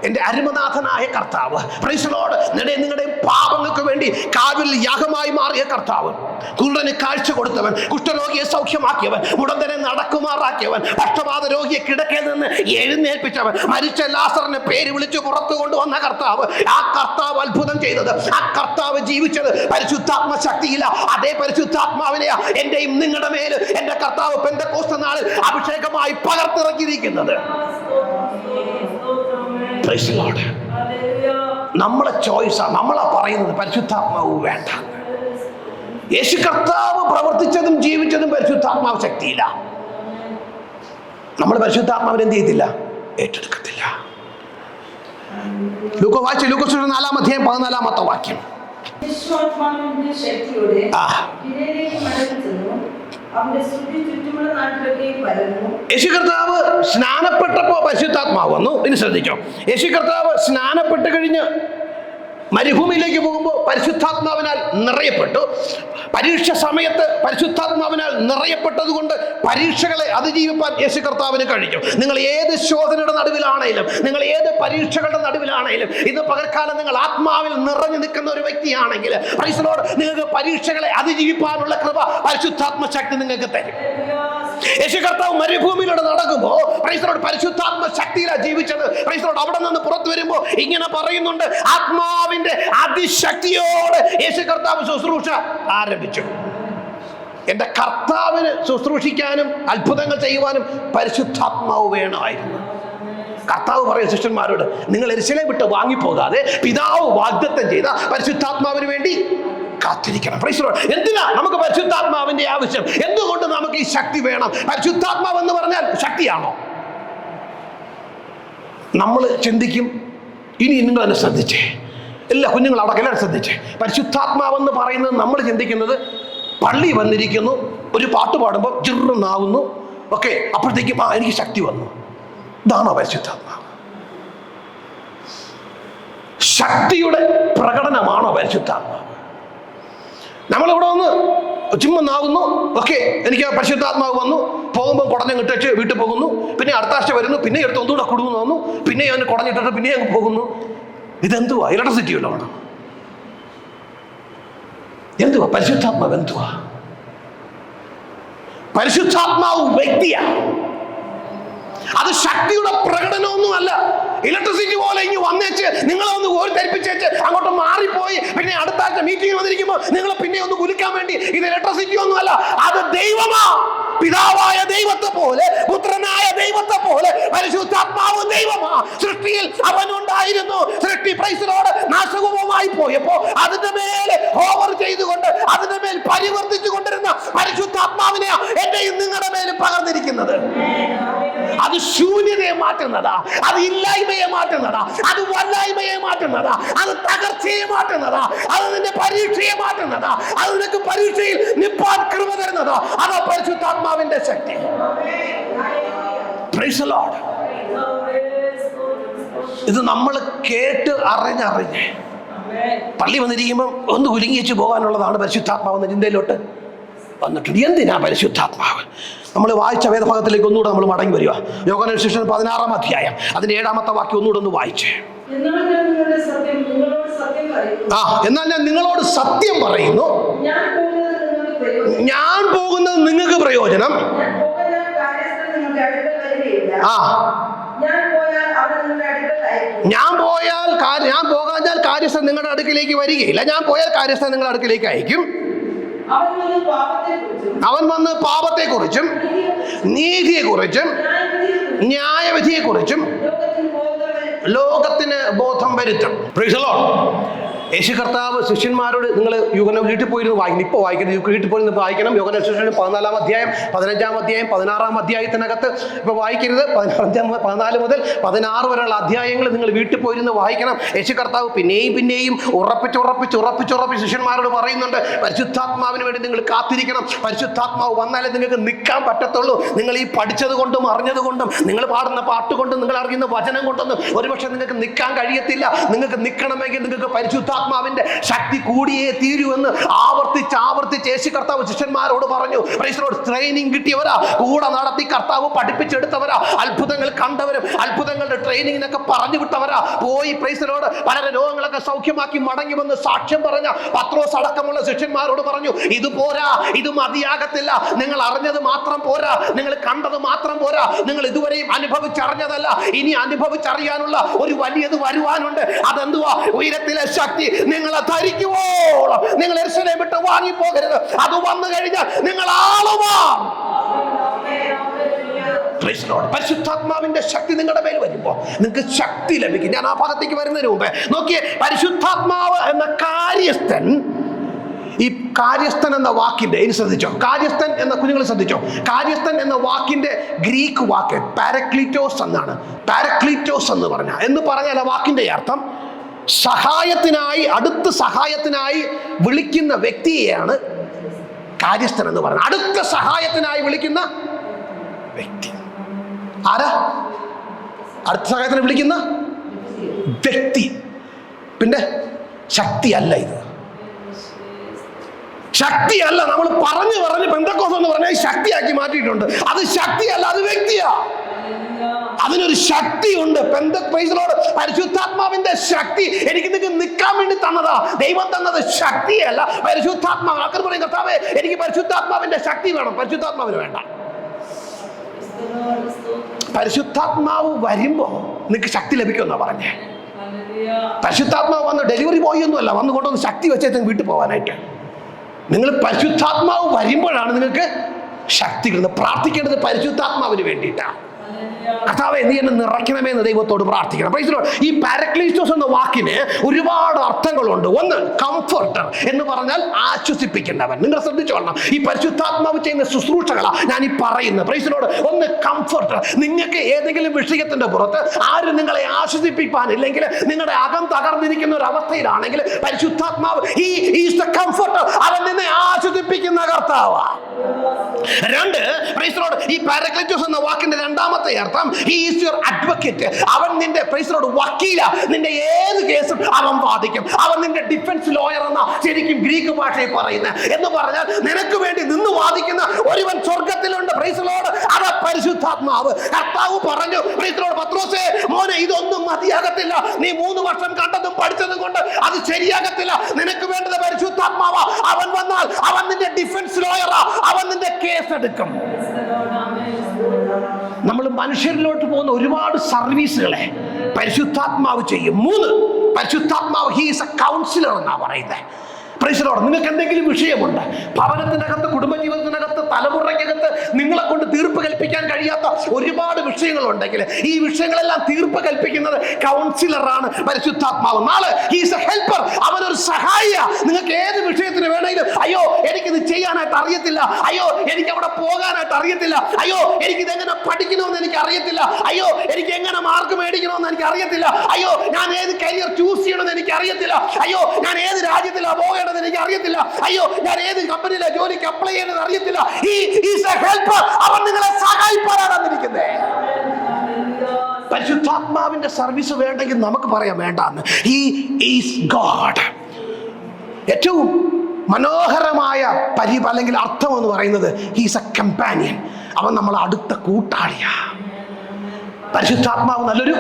എൻ്റെ അരുമനാഥനായ കർത്താവ്, പ്രൈസ് ദി ലോർഡ്, നിങ്ങളുടെ പാപങ്ങൾക്ക് വേണ്ടി കാവിൽ യാഗമായി മാറിയ കർത്താവ്, കുരുടന് കാഴ്ച കൊടുത്തവൻ, കുഷ്ഠരോഗിയെ സൗഖ്യമാക്കിയവൻ, മുടന്തനെ നടക്കുമാറാക്കിയവൻ, പക്ഷപാത രോഗിയെ കിടക്കയിൽ നിന്ന് എഴുന്നേൽപ്പിച്ചവൻ, മരിച്ച ലാസറിനെ പേര് വിളിച്ച് പുറത്തു കൊണ്ടുവന്ന കർത്താവ്, ആ കർത്താവ് അത്ഭുതം ചെയ്തത്, ആ കർത്താവ് ജീവിച്ചത് പരിശുദ്ധാത്മ ശക്തിയില്ല. അതേ പരിശുദ്ധാത്മാവിനെയാ എന്റെയും നിങ്ങളുടെ മേൽ എന്റെ കർത്താവ് പെന്തക്കോസ്ത് നാളിൽ അഭിഷേകമായി പകർത്തിറക്കിയിരിക്കുന്നത്. Praise the Lord. നമ്മളെ ചോയ്സാണ്. നമ്മളാ പറയുന്നത് പരിശുദ്ധാത്മാവ് വേണ്ട. യേശു കർത്താവ് പ്രവർത്തിച്ചതും ജീവിച്ചതും പരിശുദ്ധാത്മാവ് ശക്തിയില്ല. നമ്മൾ പരിശുദ്ധാത്മാവിനെ എന്ത് ചെയ്തില്ല? ഏറ്റെടുക്കത്തില്ല. ലൂക്കോസ് 4-ാം അധ്യായം 14-ാമത്തെ വാക്യം. യേശു കർത്താവ് സ്നാനപ്പെട്ടപ്പോ പരിശുദ്ധാത്മാവ് വന്നു. ഇനി ശ്രദ്ധിച്ചോ, യേശു കർത്താവ് സ്നാനപ്പെട്ട് കഴിഞ്ഞ് മരുഭൂമിയിലേക്ക് പോകുമ്പോൾ പരിശുദ്ധാത്മാവിനാൽ നിറയപ്പെട്ടു. പരീക്ഷ സമയത്ത് പരിശുദ്ധാത്മാവിനാൽ നിറയപ്പെട്ടത് കൊണ്ട് പരീക്ഷകളെ അതിജീവിപ്പാൻ യേശു കർത്താവിന് കഴിഞ്ഞു. നിങ്ങൾ ഏത് ശോധനയുടെ നടുവിലാണേലും, നിങ്ങൾ ഏത് പരീക്ഷകളുടെ നടുവിലാണേലും, ഇന്ന് പകൽക്കാലം നിങ്ങൾ ആത്മാവിൽ നിറഞ്ഞു നിൽക്കുന്ന ഒരു വ്യക്തിയാണെങ്കിൽ പ്രൈസ് ദി ലോർഡ്, നിങ്ങൾക്ക് പരീക്ഷകളെ അതിജീവിപ്പാനുള്ള കൃപ പരിശുദ്ധാത്മ ശക്തി നിങ്ങൾക്ക് തരും. യേശു കർത്താവ് മരുഭൂമിയിലൂടെ നടക്കുമ്പോൾ പ്രൈസ് ദി ലോർഡ് പരിശുദ്ധാത്മ ശക്തിയിലാണ് ജീവിച്ചത്. പ്രൈസ് ദി ലോർഡ് അവിടെ നിന്ന് പുറത്തു വരുമ്പോൾ ഇങ്ങനെ പറയുന്നുണ്ട്, ആത്മാവിന്റെ അതിശക്തിയോടെ യേശു കർത്താവ് ശുശ്രൂഷ ആരംഭിച്ചു. എന്റെ കർത്താവിന് ശുശ്രൂഷിക്കാനും അത്ഭുതങ്ങൾ ചെയ്യുവാനും പരിശുദ്ധാത്മാവ് വേണമായിരുന്നു. കർത്താവ് പറയും ശിഷ്യന്മാരോട്, നിങ്ങൾ യെരൂശലേം വിട്ട് വാങ്ങിപ്പോകാതെ പിതാവ് വാഗ്ദത്തം ചെയ്ത പരിശുദ്ധാത്മാവിന് വേണ്ടി കാത്തിരിക്കണം. Price the Lord. എന്തിനാ നമുക്ക് പരിശുദ്ധാത്മാവിന്റെ ആവശ്യം? എന്തുകൊണ്ട് നമുക്ക് ഈ ശക്തി വേണം? പരിശുദ്ധാത്മാവ് എന്ന് പറഞ്ഞാൽ ശക്തിയാണോ? നമ്മൾ ചിന്തിക്കും. ഇനി നിങ്ങൾ തന്നെ ശ്രദ്ധിച്ചേ, എല്ലാ കുഞ്ഞുങ്ങൾ അടക്കം എല്ലാവരും ശ്രദ്ധിച്ചേ. പരിശുദ്ധാത്മാവെന്ന് പറയുന്നത് നമ്മൾ ചിന്തിക്കുന്നത് പള്ളി വന്നിരിക്കുന്നു, ഒരു പാട്ട് പാടുമ്പോൾ ചിറുന്നാവുന്നു, ഓക്കെ, അപ്പോഴത്തേക്കും എനിക്ക് ശക്തി വന്നു. ഇതാണോ പരിശുദ്ധാത്മാവ്? ശക്തിയുടെ പ്രകടനമാണോ പരിശുദ്ധാത്മാവ്? നമ്മളിവിടെ വന്ന് ചുമ്മാവുന്നു, ഓക്കെ, എനിക്ക് പരിശുദ്ധാത്മാവ് വന്നു, പോകുമ്പോൾ കുടഞ്ഞിട്ടേച്ച് വീട്ടിൽ പോകുന്നു, പിന്നെ അടുത്ത ആഴ്ച വരുന്നു, പിന്നെ എടുത്ത് ഒന്നുകൂടെ കുടുങ്ങുന്നു വന്നു, പിന്നെ ഞാൻ കുടഞ്ഞിട്ടിട്ട് പിന്നെ അങ്ങ് പോകുന്നു. ഇതെന്തുവാ? ഇലക്ട്രിസിറ്റി ഉള്ളതാണ്. എന്തുവാ പരിശുദ്ധാത്മാവ്? എന്തുവാ പരിശുദ്ധാത്മാവ്? വ്യക്തിയാ. അത് ശക്തിയുടെ പ്രകടനമൊന്നുമല്ല. ഇലക്ട്രിസിറ്റി പോലെ ഇനി വന്നേച്ച് നിങ്ങളെ ഒന്ന് കോരി ധരിപ്പിച്ചേച്ച് അങ്ങോട്ട് മാറിപ്പോയി പിന്നെ അടുത്ത ആഴ്ച മീറ്റിംഗ് വന്നിരിക്കുമ്പോൾ നിങ്ങളെ പിന്നെ ഒന്ന് കുലുക്കാൻ വേണ്ടി ഇത് ഇലക്ട്രിസിറ്റി ഒന്നുമല്ല. അത് ദൈവമാ. പിതാവായ ദൈവത്തെ പോലെ, പുത്രനായ ദൈവത്തെ പോലെ പരിശുദ്ധാത്മാവ് ദൈവമാ. സൃഷ്ടിയിൽ അവനുണ്ടായിരുന്നു. സൃഷ്ടി പ്രൈസ് ദി ലോർഡ് നാശകൂപമായി പോയപ്പോ അതിന്റെ മേലെ ഹോവർ ചെയ്തുകൊണ്ട് അതിന്റെ മേൽ പരിവർത്തിച്ചു കൊണ്ടിരുന്ന പരിശുദ്ധാത്മാവിനെയാ എന്റെയും നിങ്ങളുടെ മേലും പകർന്നിരിക്കുന്നത്. അത് ശൂന്യതയെ മാറ്റുന്നതാ, അത് ഇല്ലായ്മയെ മാറ്റുന്നതാ, അത് വല്ലായ്മയെ മാറ്റുന്നതാ, അത് തകർച്ചയെ മാറ്റുന്നതാ, അത് നിന്റെ പരീക്ഷയെ മാറ്റുന്നതാ, അത് നിനക്ക് പരീക്ഷയിൽ നിപ്പാൻ കൃപ തരുന്നതാ. അതാ പരിശുദ്ധാത്മാവിന്റെ ശക്തി. Price the Lord. ഇത് നമ്മൾ കേട്ട് അറിഞ്ഞ് പള്ളി വന്നിരിക്കുമ്പോൾ ഒന്ന് കുലുങ്ങിച്ച് പോകാനുള്ളതാണ് പരിശുദ്ധാത്മാവെന്ന ചിന്തയിലോട്ട് വന്നിട്ടുണ്ട്. എന്തിനാ പരിശുദ്ധാത്മാവ്? നമ്മൾ വായിച്ച വേദഭാഗത്തിലേക്ക് ഒന്നുകൂടെ നമ്മൾ മടങ്ങി വരിക. യോഹന്നാൻ സുവിശേഷം 16-ാം അധ്യായം അതിന്റെ 7-ാമത്തെ വാക്യം ഒന്നുകൂടെ ഒന്ന് വായിച്ചേ. എന്നാൽ ഞാൻ നിങ്ങളോട് സത്യം പറയുന്നു, ഞാൻ പോകുന്നത് നിങ്ങൾക്ക് പ്രയോജനം. ഞാൻ പോകാഞ്ഞാൽ കാര്യസ്ഥൻ നിങ്ങളുടെ അടുക്കിലേക്ക് വരികയില്ല. ഞാൻ പോയാൽ കാര്യസ്ഥൻ നിങ്ങളുടെ അടുക്കിലേക്ക് അയക്കും. അവൻ വന്ന് പാപത്തെക്കുറിച്ചും നീതിയെക്കുറിച്ചും ന്യായവിധിയെക്കുറിച്ചും ലോകത്തിന് ബോധം വരുത്തും. Price the Lord. യേശു കർത്താവ് ശിഷ്യന്മാരോട് നിങ്ങൾ വീട്ടിൽ പോയിരുന്നു വായിക്കണം. ഇപ്പോൾ വായിക്കണം, വീട്ടിൽ പോയി വായിക്കണം. യോഹന്നാൻ സുവിശേഷം 14-ാം അധ്യായം 15-ാം അധ്യായം 16-ാം അധ്യായത്തിനകത്ത് ഇപ്പോൾ വായിക്കരുത്. 14 മുതൽ 16 വരെയുള്ള അധ്യായങ്ങൾ നിങ്ങൾ വീട്ടിൽ പോയിരുന്ന് വായിക്കണം. യേശു കർത്താവ് പിന്നെയും ഉറപ്പിച്ച് ശിഷ്യന്മാരോട് പറയുന്നുണ്ട്, പരിശുദ്ധാത്മാവിന് വേണ്ടി നിങ്ങൾ കാത്തിരിക്കണം. പരിശുദ്ധാത്മാവ് വന്നാലേ നിങ്ങൾക്ക് നിൽക്കാൻ പറ്റത്തുള്ളൂ. നിങ്ങൾ ഈ പഠിച്ചത് കൊണ്ടും അറിഞ്ഞത് കൊണ്ടും നിങ്ങൾ പാടുന്ന പാട്ടുകൊണ്ടും നിങ്ങൾ അറിയുന്ന വചനം കൊണ്ടൊന്നും ഒരുപക്ഷെ നിങ്ങൾക്ക് നിൽക്കാൻ കഴിയത്തില്ല. നിങ്ങൾക്ക് നിൽക്കണമെങ്കിൽ നിങ്ങൾക്ക് പരിശുദ്ധാത്മാവിന്റെ ശക്തി കൂടിയേ തീരുവെന്ന് ആവർത്തിച്ച് യേശു കർത്താവ് ശിഷ്യന്മാരോട് പറഞ്ഞു. Praise the Lord. ട്രെയിനിങ് കിട്ടിയവരാ, കൂടെ നടത്തി കർത്താവ് പഠിപ്പിച്ചെടുത്തവരാ, അത്ഭുതങ്ങൾ കണ്ടവരും അത്ഭുതങ്ങളുടെ ട്രെയിനിങ്ങിനൊക്കെ പറഞ്ഞു വിട്ടവരാ. പോയി പ്രൈസ് ദി ലോർഡ് പലരുടെ രോഗങ്ങളൊക്കെ സൗഖ്യമാക്കി മടങ്ങി വന്ന് സാക്ഷ്യം പറഞ്ഞ പത്രോസ് അടക്കമുള്ള ശിഷ്യന്മാരോട് പറഞ്ഞു, ഇത് പോരാ, ഇത് മതിയാകത്തില്ല. നിങ്ങൾ അറിഞ്ഞത് മാത്രം പോരാ, നിങ്ങൾ കണ്ടത് മാത്രം പോരാ, നിങ്ങൾ ഇതുവരെയും അനുഭവിച്ചറിഞ്ഞതല്ല, ഇനി അനുഭവിച്ചറിയാനുള്ള ഒരു വലിയത് വരുവാനുണ്ട്. അതെന്തുവാ? ഉയരത്തിലെ ശക്തി നിങ്ങളെ ധരിക്കുവോളം നിങ്ങൾ യെരൂശലേം വിട്ട് വാങ്ങിപ്പോകരുത്. അത് വന്നു കഴിഞ്ഞാൽ നിങ്ങൾ ആളുമാ. Praise the Lord. പരിശുദ്ധാത്മാവിന്റെ ശക്തി നിങ്ങളുടെ മേൽ വരുമ്പോൾ നിങ്ങൾക്ക് ശക്തി ലഭിക്കും. ഞാൻ ആ ഭാഗത്തേക്ക് വരുന്നതിന് മുമ്പേ നോക്കിയേ, പരിശുദ്ധാത്മാവ് എന്ന കാര്യസ്ഥൻ, ഈ കാര്യസ്ഥൻ എന്ന വാക്കിന്റെ, ഇനി ശ്രദ്ധിച്ചോ, കാര്യസ്ഥൻ എന്ന, കുഞ്ഞുങ്ങൾ ശ്രദ്ധിച്ചോ, കാര്യസ്ഥൻ എന്ന വാക്കിന്റെ ഗ്രീക്ക് വാക്ക് പാരക്ലീറ്റോസ് എന്നാണ്. പാരക്ലീറ്റോസ് എന്ന് പറഞ്ഞാൽ ആ വാക്കിന്റെ അർത്ഥം സഹായത്തിനായി, അടുത്ത സഹായത്തിനായി വിളിക്കുന്ന വ്യക്തിയെയാണ് കാര്യസ്ഥൻ എന്ന് പറയുന്നത്. അടുത്ത സഹായത്തിനായി വിളിക്കുന്ന വ്യക്തി ആരാ? അടുത്ത സഹായത്തിന് വിളിക്കുന്ന വ്യക്തി. പിന്നെ ശക്തിയല്ല ഇത്, ശക്തിയല്ല. നമ്മൾ പറഞ്ഞു പെന്തക്കോസ്ത് എന്ന് പറഞ്ഞാൽ ശക്തിയാക്കി മാറ്റിയിട്ടുണ്ട്. അത് ശക്തിയല്ല, അത് വ്യക്തിയാ. അതിനൊരു ശക്തിയുണ്ട്. പരിശുദ്ധാത്മാവിന്റെ ശക്തി എനിക്ക് നിങ്ങൾക്ക് നിൽക്കാൻ വേണ്ടി തന്നതാ. ദൈവം തന്നത് ശക്തിയല്ല, പരിശുദ്ധാത്മാവ്. ആൾക്കാർ പറയും, കർത്താവേ എനിക്ക് പരിശുദ്ധാത്മാവിന്റെ ശക്തി വേണം. പരിശുദ്ധാത്മാവിന് വേണ്ട. പരിശുദ്ധാത്മാവ് വരുമ്പോ നിനക്ക് ശക്തി ലഭിക്കുമെന്നാ പറഞ്ഞേ. പരിശുദ്ധാത്മാവ് വന്ന് ഡെലിവറി ബോയ് ഒന്നുമല്ല വന്ന് കൊണ്ടൊന്ന് ശക്തി വെച്ചേക്കും വീട്ടിൽ പോകാനായിട്ട്. നിങ്ങൾ പരിശുദ്ധാത്മാവ് വരുമ്പോഴാണ് നിങ്ങൾക്ക് ശക്തി കിട്ടുന്നത്. പ്രാർത്ഥിക്കേണ്ടത് പരിശുദ്ധാത്മാവിന് വേണ്ടിയിട്ടാണ്. കർത്താവേ നീ എന്നെ നിറയ്ക്കണമേ എന്ന് ദൈവത്തോട് പ്രാർത്ഥിക്കണം. ഈ പാരക്ലീറ്റോസ് എന്ന വാക്കിന് ഒരുപാട് അർത്ഥങ്ങളുണ്ട്. ഒന്ന്, കംഫർട്ടർ എന്ന് പറഞ്ഞാൽ ആശ്വസിപ്പിക്കുന്നവൻ. നിങ്ങൾ ശ്രദ്ധിച്ചോളണം, ഈ പരിശുദ്ധാത്മാവ് ചെയ്യുന്ന ശുശ്രൂഷകളാണ് ഞാൻ ഈ പറയുന്നത്. Praise Lord. ഒന്ന്, കംഫർട്ടർ. നിങ്ങൾക്ക് ഏതെങ്കിലും വിഷയത്തിന്റെ പുറത്ത് ആരും നിങ്ങളെ ആശ്വസിപ്പിക്കാനില്ലെങ്കിൽ, നിങ്ങളുടെ അകം തകർന്നിരിക്കുന്ന ഒരു അവസ്ഥയിലാണെങ്കിൽ പരിശുദ്ധാത്മാവ് കംഫർട്ടർ, അവൻ നിന്നെ ആശ്വസിപ്പിക്കുന്ന കർത്താവാണ്. രണ്ട്, പ്രൈസ് ലോർഡ്, ഈ പാരക്ലീറ്റോസ് എന്ന വാക്കിന്റെ രണ്ടാമത്തെ അർത്ഥം he is your advocate. അവൻ നിന്റെ, പ്രൈസ് ലോർഡ്, വക്കീല. നിന്റെ ഏത് കേസും അവൻ വാദിക്കും. അവൻ നിന്റെ ഡിഫൻസ് ലോയർ എന്ന ശരിക്കും ഗ്രീക്ക് ഭാഷയിൽ പറയുന്നത്. എന്ന് പറഞ്ഞാൽ നിനക്ക് വേണ്ടി നിന്ന് വാദിക്കുന്ന ഒരുവൻ സ്വർഗത്തിലുണ്ട്. Praise Lord. അത് പരിശുദ്ധാത്മാവ്. കർത്താവ് പറഞ്ഞു, പ്രൈസ് ലോർഡ്, പത്രോസേ മോനെ ഇതൊന്നും മതിയാകത്തില്ല. നീ 3 വർഷം കണ്ടതും പഠിച്ചതും കൊണ്ട് അത് ശരിയാകത്തില്ല. നിനക്ക് വേണ്ടത് പരിശുദ്ധാത്മാവാ. അവൻ വന്നാൽ അവൻ നിന്റെ ഡിഫൻസ് ലോയറാ. അവൻ നിന്റെ കേസ് എടുക്കും. നമ്മൾ മനുഷ്യരിലോട്ട് പോകുന്ന ഒരുപാട് സർവീസുകളെ പരിശുദ്ധാത്മാവ് ചെയ്യും. 3, പരിശുദ്ധാത്മാവ് ഹി ഈസ് എ കൗൺസിലർ എന്നാ പറയുന്നത്. Praise Lord. നിങ്ങൾക്ക് എന്തെങ്കിലും വിഷയമുണ്ട്, ഭവനത്തിനകത്ത്, കുടുംബജീവിതത്തിനകത്ത്, തലമുറയ്ക്കകത്ത് നിങ്ങളെ കൊണ്ട് തീർപ്പ് കൽപ്പിക്കാൻ കഴിയാത്ത ഒരുപാട് വിഷയങ്ങളുണ്ടെങ്കിൽ ഈ വിഷയങ്ങളെല്ലാം തീർപ്പ് കൽപ്പിക്കുന്നത് കൗൺസിലറാണ് പരിശുദ്ധാത്മാവ്. നാളെ ഹി ഈസ് എ ഹെൽപ്പർ. അവനൊരു സഹായിയ. നിങ്ങൾക്ക് ഏത് വിഷയത്തിന് വേണമെങ്കിലും, അയ്യോ എനിക്കിത് ചെയ്യാനായിട്ട് അറിയത്തില്ല, അയ്യോ എനിക്ക് അവിടെ പോകാനായിട്ട് അറിയത്തില്ല, അയ്യോ എനിക്കിതെങ്ങനെ പഠിക്കണമെന്ന് എനിക്ക് അറിയത്തില്ല, അയ്യോ എനിക്ക് എങ്ങനെ മാർക്ക് മേടിക്കണമെന്ന് എനിക്ക് അറിയത്തില്ല, അയ്യോ ഞാൻ ഏത് കരിയർ ചൂസ് ചെയ്യണമെന്ന് എനിക്ക് അറിയത്തില്ല, അയ്യോ ഞാൻ ഏത് രാജ്യത്തിലാണ് പോകേണ്ടത് എനിക്ക് അറിയത്തില്ല, അയ്യോ ഞാൻ ഏത് കമ്പനിയിലെ ജോലിക്ക് അപ്ലൈ ചെയ്യുന്നത് അറിയത്തില്ല. അവൻ നിങ്ങളെ സഹായിപ്പാനാണ് വന്നിരിക്കുന്നത്. പരിശുദ്ധാത്മാവിന്റെ സർവീസ് വേണ്ടെങ്കിൽ നമുക്ക് പറയാം വേണ്ടാന്ന്. He is God. ഏറ്റവും മനോഹരമായ അല്ലെങ്കിൽ അർത്ഥം എന്ന് പറയുന്നത് ഹി ഈസ് എ കമ്പാനിയൻ. അവൻ നമ്മളെ അടുത്ത കൂട്ടാളിയാ. പരിശുദ്ധാത്മാവ് നല്ലൊരു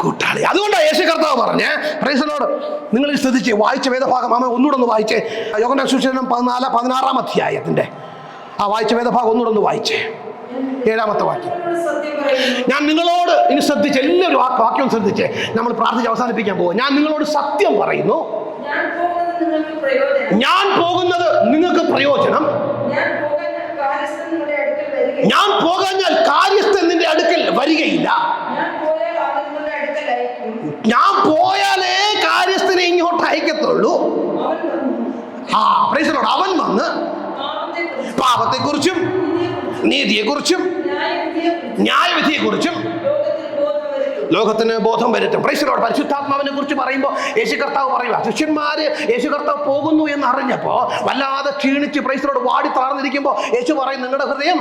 കൂട്ടാളി. അതുകൊണ്ടാണ് യേശു കർത്താവ് പറഞ്ഞേ, പ്രൈസ് ലോർഡ്, നിങ്ങൾ ശ്രദ്ധിച്ചേ, വായിച്ച വേദഭാഗം ഒന്നുകൂടെ ഒന്ന് വായിച്ചേ. യോഹന്നാൻ സുവിശേഷം 16-ാം അധ്യായത്തിന്റെ ആ വായിച്ച വേദഭാഗം ഒന്നുകൂടെ ഒന്ന് വായിച്ചേ. 7-ാമത്തെ വാക്യം. ഞാൻ നിങ്ങളോട്, ഇനി ശ്രദ്ധിച്ചേ, എല്ലാവരും വാക്യം ശ്രദ്ധിച്ചേ, നമ്മൾ പ്രാർത്ഥിച്ച് അവസാനിപ്പിക്കാൻ പോകും. ഞാൻ നിങ്ങളോട് സത്യം പറയുന്നു, ഞാൻ പോകുന്നത് നിങ്ങൾക്ക് പ്രയോജനം. ഞാൻ പോകാഞ്ഞാൽ കാര്യസ്ഥൻ നിന്റെ അടുക്കൽ വരികയില്ല. ഞാൻ പോയാലേ കാര്യസ്ഥനെ ഇങ്ങോട്ട് അയക്കത്തുള്ളൂ. Price the Lord. അവൻ വന്ന് പാപത്തെക്കുറിച്ചും നീതിയെക്കുറിച്ചും ന്യായവിധിയെക്കുറിച്ചും ലോകത്തിന് ബോധം വരുത്തും. Price the Lord. പരിശുദ്ധാത്മാവിനെ കുറിച്ച് പറയുമ്പോൾ യേശു കർത്താവ് പറയുക, ശിഷ്യന്മാര് യേശു കർത്താവ് പോകുന്നു എന്ന് അറിഞ്ഞപ്പോ വല്ലാതെ ക്ഷീണിച്ച്, പ്രൈസ് ദി ലോർഡ്, വാടി തളർന്നിരിക്കുമ്പോൾ യേശു പറയും, നിങ്ങളുടെ ഹൃദയം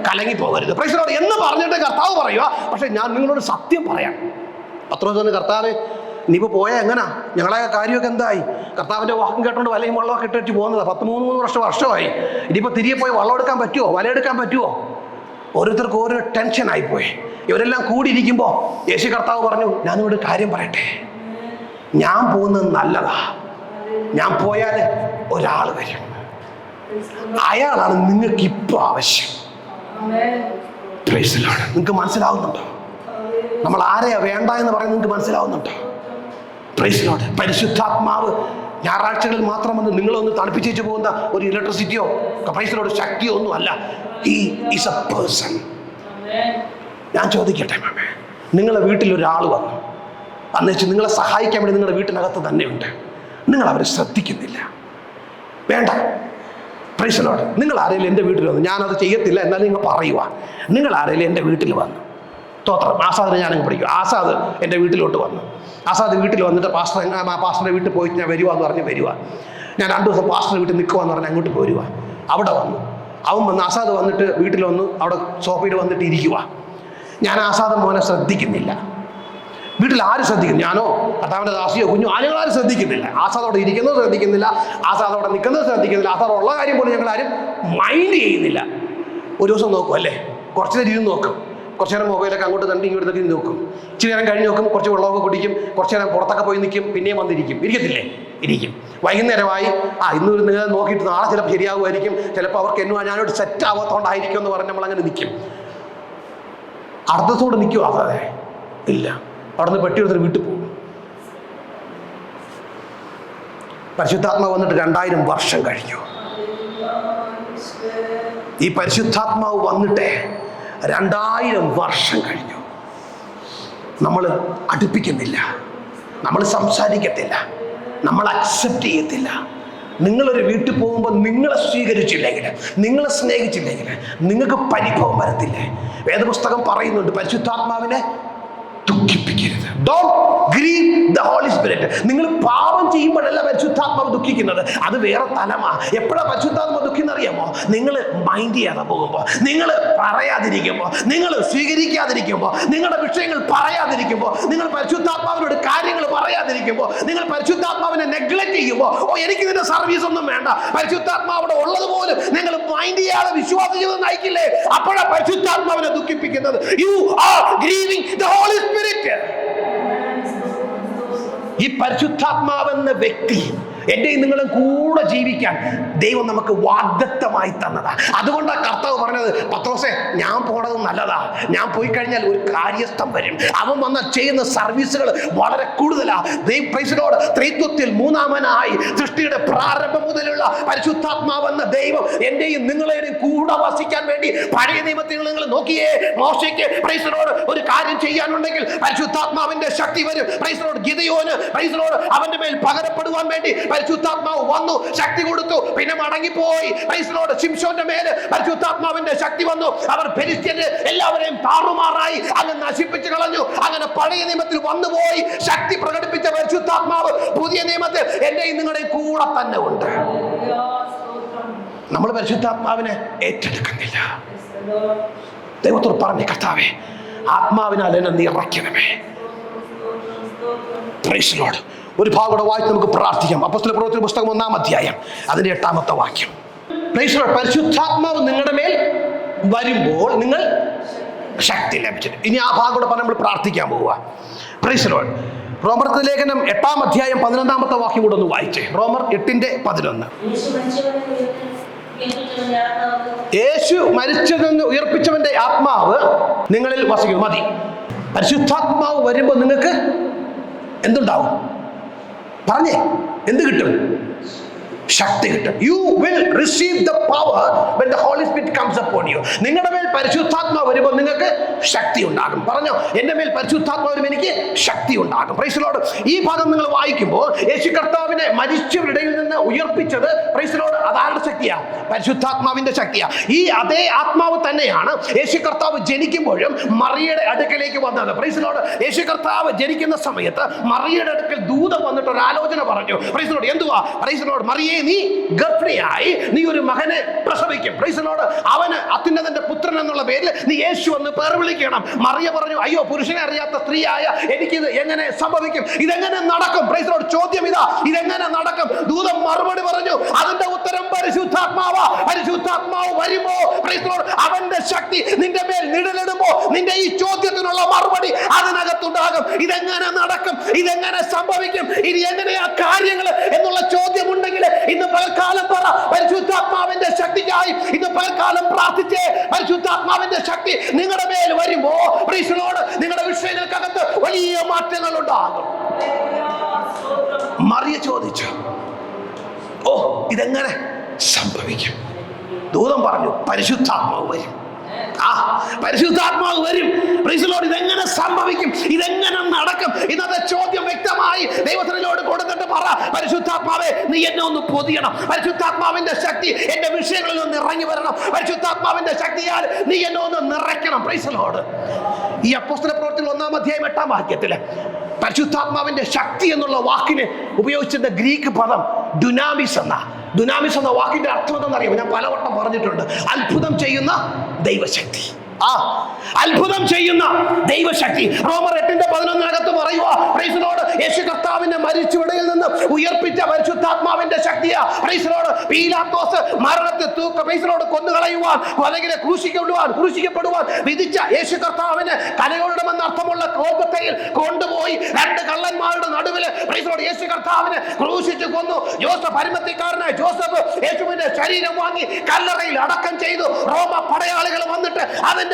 കലങ്ങി പോകരുത്. പ്രൈസ് ദി ലോർഡ് എന്ന് പറഞ്ഞിട്ട് കർത്താവ് പറയുക, പക്ഷെ ഞാൻ നിങ്ങളോട് സത്യം പറയാം. പത്രോസ്, കർത്താവ് ഇനിയിപ്പോൾ പോയാൽ എങ്ങനാ, ഞങ്ങളെ കാര്യമൊക്കെ എന്തായി? കർത്താവിൻ്റെ വാക്കും കേട്ടോണ്ട് വലയും വള്ളമൊക്കെ ഇട്ടിട്ട് പോകുന്നത് 13 വർഷമായി. ഇനിയിപ്പോൾ തിരികെ പോയി വള്ളം എടുക്കാൻ പറ്റുമോ, വലയെടുക്കാൻ പറ്റുമോ? ഓരോരുത്തർക്കും ഓരോ ടെൻഷനായിപ്പോയി. ഇവരെല്ലാം കൂടിയിരിക്കുമ്പോൾ യേശു കർത്താവ് പറഞ്ഞു, ഞാനിവിടെ കാര്യം പറയട്ടെ, ഞാൻ പോകുന്നത് നല്ലതാ. ഞാൻ പോയാൽ ഒരാൾ വരും, അയാളാണ് നിങ്ങൾക്ക് ഇപ്പോൾ ആവശ്യം. Price the Lord. നിങ്ങൾക്ക് മനസ്സിലാവുന്നുണ്ടോ? നമ്മൾ ആരെയാ വേണ്ട എന്ന് പറയുന്നത് നിങ്ങൾക്ക് മനസ്സിലാവുന്നുണ്ടോ? Price the Lord. പരിശുദ്ധാത്മാവ് ഞായറാഴ്ചകളിൽ മാത്രം വന്ന് നിങ്ങളൊന്ന് തണുപ്പിച്ചേച്ച് പോകുന്ന ഒരു ഇലക്ട്രിസിറ്റിയോ, പ്രൈസ് ദി ലോർഡ്, ശക്തിയോ ഒന്നും അല്ല. He is A person. ഞാൻ ചോദിക്കട്ടെ മാമേ, നിങ്ങളുടെ വീട്ടിലൊരാൾ വന്നു അന്നുവെച്ച് നിങ്ങളെ സഹായിക്കാൻ വേണ്ടി നിങ്ങളുടെ വീട്ടിനകത്ത് തന്നെയുണ്ട്, നിങ്ങൾ അവരെ ശ്രദ്ധിക്കുന്നില്ല. വേണ്ട, പ്രൈസ് ലോർഡ്. നിങ്ങൾ ആരെങ്കിലും എൻ്റെ വീട്ടിൽ വന്നു, ഞാനത് ചെയ്യത്തില്ല എന്നാലും നിങ്ങൾ പറയുക, നിങ്ങൾ ആരെങ്കിലും എൻ്റെ വീട്ടിൽ വന്നു, സ്തോത്രം. ആസാദിനെ ഞാനങ്ങ് പഠിക്കും. ആസാദ് എൻ്റെ വീട്ടിലോട്ട് വന്നു. ആസാദ് വീട്ടിൽ വന്നിട്ട് പാസ്റ്ററിൻ്റെ വീട്ടിൽ പോയിട്ട് ഞാൻ വരുവാന്ന് പറഞ്ഞ് വരുക. ഞാൻ 2 ദിവസം പാസ്റ്ററിൻ്റെ വീട്ടിൽ നിൽക്കുവാന്ന് പറഞ്ഞ് അങ്ങോട്ട് പോരുക. അവിടെ വന്നു, അവൻ വന്ന് ആസാദ് വന്നിട്ട് വീട്ടിൽ വന്നു, അവിടെ സോഫയിൽ വന്നിട്ട് ഇരിക്കുക. ഞാൻ ആസാദ് മോനെ ശ്രദ്ധിക്കുന്നില്ല. വീട്ടിൽ ആരും ശ്രദ്ധിക്കുന്നു? ഞാനോ കർത്താവിൻ്റെ ദാസിയോ കുഞ്ഞോ ആരും ശ്രദ്ധിക്കുന്നില്ല. ആസാദ് അവിടെ ഇരിക്കുന്നത് ശ്രദ്ധിക്കുന്നില്ല, ആസാദ് അവിടെ നിൽക്കുന്നത് ശ്രദ്ധിക്കുന്നില്ല, ആസാദ് ഉള്ള കാര്യം പോലും ഞങ്ങളാരും മൈൻഡ് ചെയ്യുന്നില്ല. ഒരു ദിവസം നോക്കും അല്ലേ, കുറച്ച് നേരം ഇരുന്ന് നോക്കും, കുറച്ച് നേരം മൊബൈലൊക്കെ അങ്ങോട്ട് തണ്ടി ഇങ്ങോട്ടൊക്കെ നോക്കും, ഇച്ചിരി നേരം കഴിഞ്ഞ് നോക്കും, കുറച്ച് വെള്ളമൊക്കെ കുടിക്കും, കുറച്ച് നേരം പുറത്തൊക്കെ പോയി നിൽക്കും, പിന്നെയും വന്നിരിക്കും. ഇരിക്കത്തില്ലേ? ഇരിക്കും. വൈകുന്നേരമായി ഇന്ന് നിങ്ങൾ നോക്കിയിട്ട് നാളെ ചിലപ്പോൾ ശരിയാകുമായിരിക്കും, ചിലപ്പോൾ അവർക്ക് എന്നോ ഞാനോട് സെറ്റ് ആവാത്തോണ്ടായിരിക്കും എന്ന് പറഞ്ഞ് നമ്മളങ്ങനെ നിൽക്കും. അർദ്ധത്തോടെ നിൽക്കുമോ? അതെ, ഇല്ല. അവിടെ നിന്ന് പെട്ടി എടുത്തിട്ട് വീട്ടിൽ പോകും. പരിശുദ്ധാത്മാവ് വന്നിട്ട് 2000 വർഷം കഴിഞ്ഞു. ഈ പരിശുദ്ധാത്മാവ് വന്നിട്ട് 2000 വർഷം കഴിഞ്ഞു. നമ്മൾ അടുപ്പിക്കുന്നില്ല, നമ്മൾ സംസാരിക്കത്തില്ല, നമ്മൾ അക്സെപ്റ്റ് ചെയ്യത്തില്ല. നിങ്ങളൊരു വീട്ടിൽ പോകുമ്പോൾ നിങ്ങളെ സ്വീകരിച്ചില്ലെങ്കിൽ, നിങ്ങളെ സ്നേഹിച്ചില്ലെങ്കിൽ നിങ്ങൾക്ക് പരിഭവം വരത്തില്ലേ? വേദപുസ്തകം പറയുന്നുണ്ട്, പരിശുദ്ധാത്മാവിനെ ദുഃഖിപ്പിക്കരുത്. Don't grieve the holy spirit. നിങ്ങൾ പാപം ചെയ്യുമ്പോഴല്ല പരിശുദ്ധാത്മാവ് ദുഃഖിക്കുന്നത്, അത് വേറെ തലമാ. എപ്പോഴാണ് പരിശുദ്ധാത്മാവ് ദുഃഖിന്നറിയാമോ? നിങ്ങൾ മൈൻഡ് ചെയ്യാതെ പോകുമ്പോൾ, നിങ്ങൾ പറയാതിരിക്കുമ്പോൾ, നിങ്ങൾ സ്വീകരിക്കാതിരിക്കുമ്പോൾ, നിങ്ങളുടെ വിഷയങ്ങൾ പറയാതിരിക്കുമ്പോൾ, നിങ്ങൾ പരിശുദ്ധാത്മാവിനോട് കാര്യങ്ങൾ പറയാതിരിക്കുമ്പോൾ, നിങ്ങൾ പരിശുദ്ധാത്മാവിനെ നെഗ്ലക്ട് ചെയ്യുമ്പോൾ, എനിക്ക് ഇതിന്റെ സർവീസ് ഒന്നും വേണ്ട, പരിശുദ്ധാത്മാവിടെ ഉള്ളതുപോലും നിങ്ങൾ മൈൻഡ് ചെയ്യാതെ വിശ്വാസ ജീവിതം നയിക്കില്ലേ? അപ്പോഴാണ് പരിശുദ്ധാത്മാവിനെ ദുഃഖിപ്പിക്കുന്നത്. You are grieving the holy spirit. ഈ പരിശുദ്ധാത്മാവെന്ന വ്യക്തി എന്റെയും നിങ്ങളും കൂടെ ജീവിക്കാൻ ദൈവം നമുക്ക് വാഗ്ദത്തമായി തന്നതാ. അതുകൊണ്ടാണ് കർത്താവ് പറഞ്ഞത്, പത്രോസേ ഞാൻ പോണത് നല്ലതാ, ഞാൻ പോയി കഴിഞ്ഞാൽ ഒരു കാര്യസ്ഥം വരും, അവൻ വന്നാൽ ചെയ്യുന്ന സർവീസുകൾ വളരെ കൂടുതലാ. ത്രിത്വത്തിൽ മൂന്നാമനായി സൃഷ്ടിയുടെ പ്രാരംഭം മുതലുള്ള പരിശുദ്ധാത്മാവെന്ന ദൈവം എന്റെയും നിങ്ങളെയും കൂടെ വസിക്കാൻ വേണ്ടി പഴയ നിയമത്തിൽ നിങ്ങൾ നോക്കിയേ, മോശയ്ക്ക് ഒരു കാര്യം ചെയ്യാനുണ്ടെങ്കിൽ പരിശുദ്ധാത്മാവിന്റെ ശക്തി വരും. ഗിദെയോന് അവന്റെ മേൽ പകരപ്പെടുവാൻ വേണ്ടി പരിശുദ്ധാത്മാവ് വന്നു, ശക്തി കൊടുത്തു, പിന്നെ മടങ്ങിപ്പോയി. ശിംശോന്റെ മേല് പരിശുദ്ധാത്മാവിന്റെ ശക്തി വന്നു, അവർ ഫെലിസ്ത്യരെ എല്ലാവരെയും താറുമാറായി അങ്ങ് നശിപ്പിച്ചു കളഞ്ഞു. അങ്ങനെ പഴയ നിയമത്തിൽ വന്നുപോയി ശക്തി പ്രകടിപ്പിച്ച പരിശുദ്ധാത്മാവ് പുതിയ നിയമത്തിൽ എന്റെയും നിങ്ങളുടെ കൂടെ തന്നെ ഉണ്ട്. നമ്മൾ പരിശുദ്ധാത്മാവിനെ ഏറ്റെടുക്കുന്നില്ല. ദൈവത്തോട് പറഞ്ഞേ, കർത്താവേ ആത്മാവിനാൽ എന്നെ നിറയ്ക്കണമേ. Praise Lord. ഒരു ഭാഗം വായിച്ച് നമുക്ക് പ്രാർത്ഥിക്കാം. അപ്പോസ്തലപ്രവൃത്തിയുടെ പുസ്തകം 1-ാം അധ്യായം അതിന്റെ 8-ാമത്തെ വാക്യം. Praise Lord. പരിശുദ്ധാത്മാവ് നിങ്ങളുടെ മേൽ വരുമ്പോൾ നിങ്ങൾ ശക്തി ലഭിച്ചു. ഇനി ആ ഭാഗം കൂടെ പറഞ്ഞ് നമ്മൾ പ്രാർത്ഥിക്കാൻ പോവുക. Praise Lord. റോമർക്ക് ലേഖനം 8-ാം അധ്യായം 11-ാമത്തെ വാക്യം കൂടെ ഒന്ന് വായിച്ചേ. റോമർ 8:11. യേശു മരിച്ചതെന്ന് ഉയർപ്പിച്ചവന്റെ ആത്മാവ് നിങ്ങളിൽ വസിക്കുന്നു. മതി. പരിശുദ്ധാത്മാവ് വരുമ്പോൾ നിങ്ങൾക്ക് എന്തുണ്ടാവും? പറഞ്ഞേ, എന്ത് കിട്ടും? ശക്തി കിട്ടും. You will receive the power when the Holy Spirit comes upon you. നിങ്ങളുടെ മേൽ പരിശുദ്ധാത്മാവ് വരുമ്പോൾ നിങ്ങൾക്ക് ശക്തി ഉണ്ടാകും. പറഞ്ഞോ, എന്റെ മേൽ പരിശുദ്ധാത്മാവ് വരുമ്പോൾ എനിക്ക് ശക്തി ഉണ്ടാകും. Price the Lord. ഈ ഭാഗം നിങ്ങൾ വായിക്കുമ്പോൾ യേശു കർത്താവിനെ മരിച്ചവരുടെ ഇടയിൽ നിന്ന് ഉയർപ്പിച്ചത്, പ്രൈസ് ദി ലോർഡ്, അതാരുടെ ശക്തിയാ? പരിശുദ്ധാത്മാവിന്റെ ശക്തിയാ. ഈ അതേ ആത്മാവ് തന്നെയാണ് യേശു കർത്താവ് ജനിക്കുമ്പോഴും മറിയയുടെ അടുക്കലേക്ക് വന്നത്. Price the Lord. യേശു കർത്താവ് ജനിക്കുന്ന സമയത്ത് മറിയയുടെ അടുക്കൽ ദൂതൻ വന്നിട്ട് ഒരു ആലോചന പറഞ്ഞു. Praise the lord. എന്തുവാ? Praise the lord. മറിയേ, നീ ഗർഭിണിയായി നീ ഒരു മകനെ പ്രസവിക്കും. Praise the lord. അവന് അത്യുന്നതന്റെ പുത്രൻ എന്നുള്ള പേരിൽ നീ യേശു എന്ന് പേർ വിളിക്കണം. മറിയ പറഞ്ഞു, അയ്യോ, പുരുഷനെ അറിയാത്ത സ്ത്രീയായ എനിക്കിത് എങ്ങനെ സംഭവിക്കും? ഇതെങ്ങനെ നടക്കും? Price the Lord. ചോദ്യം ഇതാ, ഇതെങ്ങനെ നടക്കും? ദൂതൻ മറുപടി പറഞ്ഞു, അതിന്റെ ഉത്തരം പരിശുദ്ധാത്മാവാ. പരിശുദ്ധാത്മാവ് വരുമ്പോ, പ്രൈസ് ദി ലോർഡ്, അവന്റെ ശക്തി നിന്റെ മേൽ നിഴലിടുമ്പോ നിന്റെ ഈ ചോദ്യത്തിനുള്ള മറുപടി അതിനകത്തുണ്ടാകും. ഇതെങ്ങനെ നടക്കും? ഇതെങ്ങനെ സംഭവിക്കും? ഇനി എങ്ങനെയാ കാര്യങ്ങൾ എന്നുള്ള ചോദ്യം ഉണ്ടെങ്കിൽ ഇന്ന് പകൽക്കാലം പറ, പരിശുദ്ധാത്മാവിന്റെ ശക്തിക്കായി ഇന്ന് പകൽക്കാലം പ്രാർത്ഥിച്ചേ. പരിശുദ്ധാത്മാവിന്റെ ശക്തി നിങ്ങളുടെ മേൽ വരുമ്പോ, പ്രൈസ് ദി ലോർഡ്, നിങ്ങളുടെ വിഷയങ്ങൾക്കകത്ത് വലിയ മാറ്റങ്ങൾ ഉണ്ടാകും. മറിയ ചോദിച്ചു, ഓ, ഇതെങ്ങനെ സംഭവിക്കും? ദൂതൻ പറഞ്ഞു, പരിശുദ്ധാത്മാവ് വരും. പരിശുദ്ധാത്മാവ് വരും. Price the Lord. ഇതെങ്ങനെ സംഭവിക്കും? ഇതെങ്ങനെ നടക്കും? ഇന്നത്തെ ചോദ്യം വ്യക്തമായി ദൈവത്തിനോട് കൊടുത്തിട്ട് പറ, പരിശുദ്ധാത്മാവേ നീ എന്നെ ഒന്ന് പൊതിയണം. പരിശുദ്ധാത്മാവിന്റെ ശക്തി എന്റെ വിഷയങ്ങളിൽ ഒന്ന് ഇറങ്ങി വരണം. പരിശുദ്ധാത്മാവിന്റെ ശക്തിയാൽ നീ എന്നെ ഒന്ന് നിറയ്ക്കണം. Price the Lord. ഈ അപ്പോസ്തല പ്രവൃത്തികൾ 1-ാം അധ്യായം 8-ാം വാക്യത്തില് പരിശുദ്ധാത്മാവിന്റെ ശക്തി എന്നുള്ള വാക്കിന് ഉപയോഗിച്ചിരുന്ന ഗ്രീക്ക് പദം ഡുനാമിസ് എന്ന. ഡുനാമിസ് എന്ന വാക്കിന്റെ അർത്ഥം എന്താണെന്നറിയാമോ? ഞാൻ പലവട്ടം പറഞ്ഞിട്ടുണ്ട്. അത്ഭുതം ചെയ്യുന്ന ദൈവശക്തി. അത്ഭുതം ചെയ്യുന്ന ദൈവശക്തി. റോമർ 8:11 പറയുക, പ്രൈസ് ദി ലോർഡ്, യേശു കർത്താവിനെ മരിച്ചവരിൽ നിന്ന് ഉയർപ്പിച്ച പരിശുദ്ധാത്മാവിന്റെ ശക്തിയാ. Price the Lord. പീലാത്തോസ് മരണത്തെ പ്രൈസ് ദി ലോർഡ് കൊന്നുകളയുവാൻ, അല്ലെങ്കിൽ ക്രൂശിക്കപ്പെടുവാൻ വിധിച്ച യേശു കർത്താവിനെ കലയോടമെന്ന് അർത്ഥമുള്ള ഗോൽഗോഥയിൽ കൊണ്ടുപോയി 2 കള്ളന്മാരുടെ നടുവിൽ പ്രൈസ് ദി ലോർഡ് യേശു കർത്താവിനെ ക്രൂശിച്ചു കൊന്നു. ജോസഫ്, അരിമത്യക്കാരനായ ജോസഫ് യേശുവിന്റെ ശരീരം വാങ്ങി കല്ലറയിൽ അടക്കം ചെയ്തു. റോമ പടയാളികൾ വന്നിട്ട് അതിന്റെ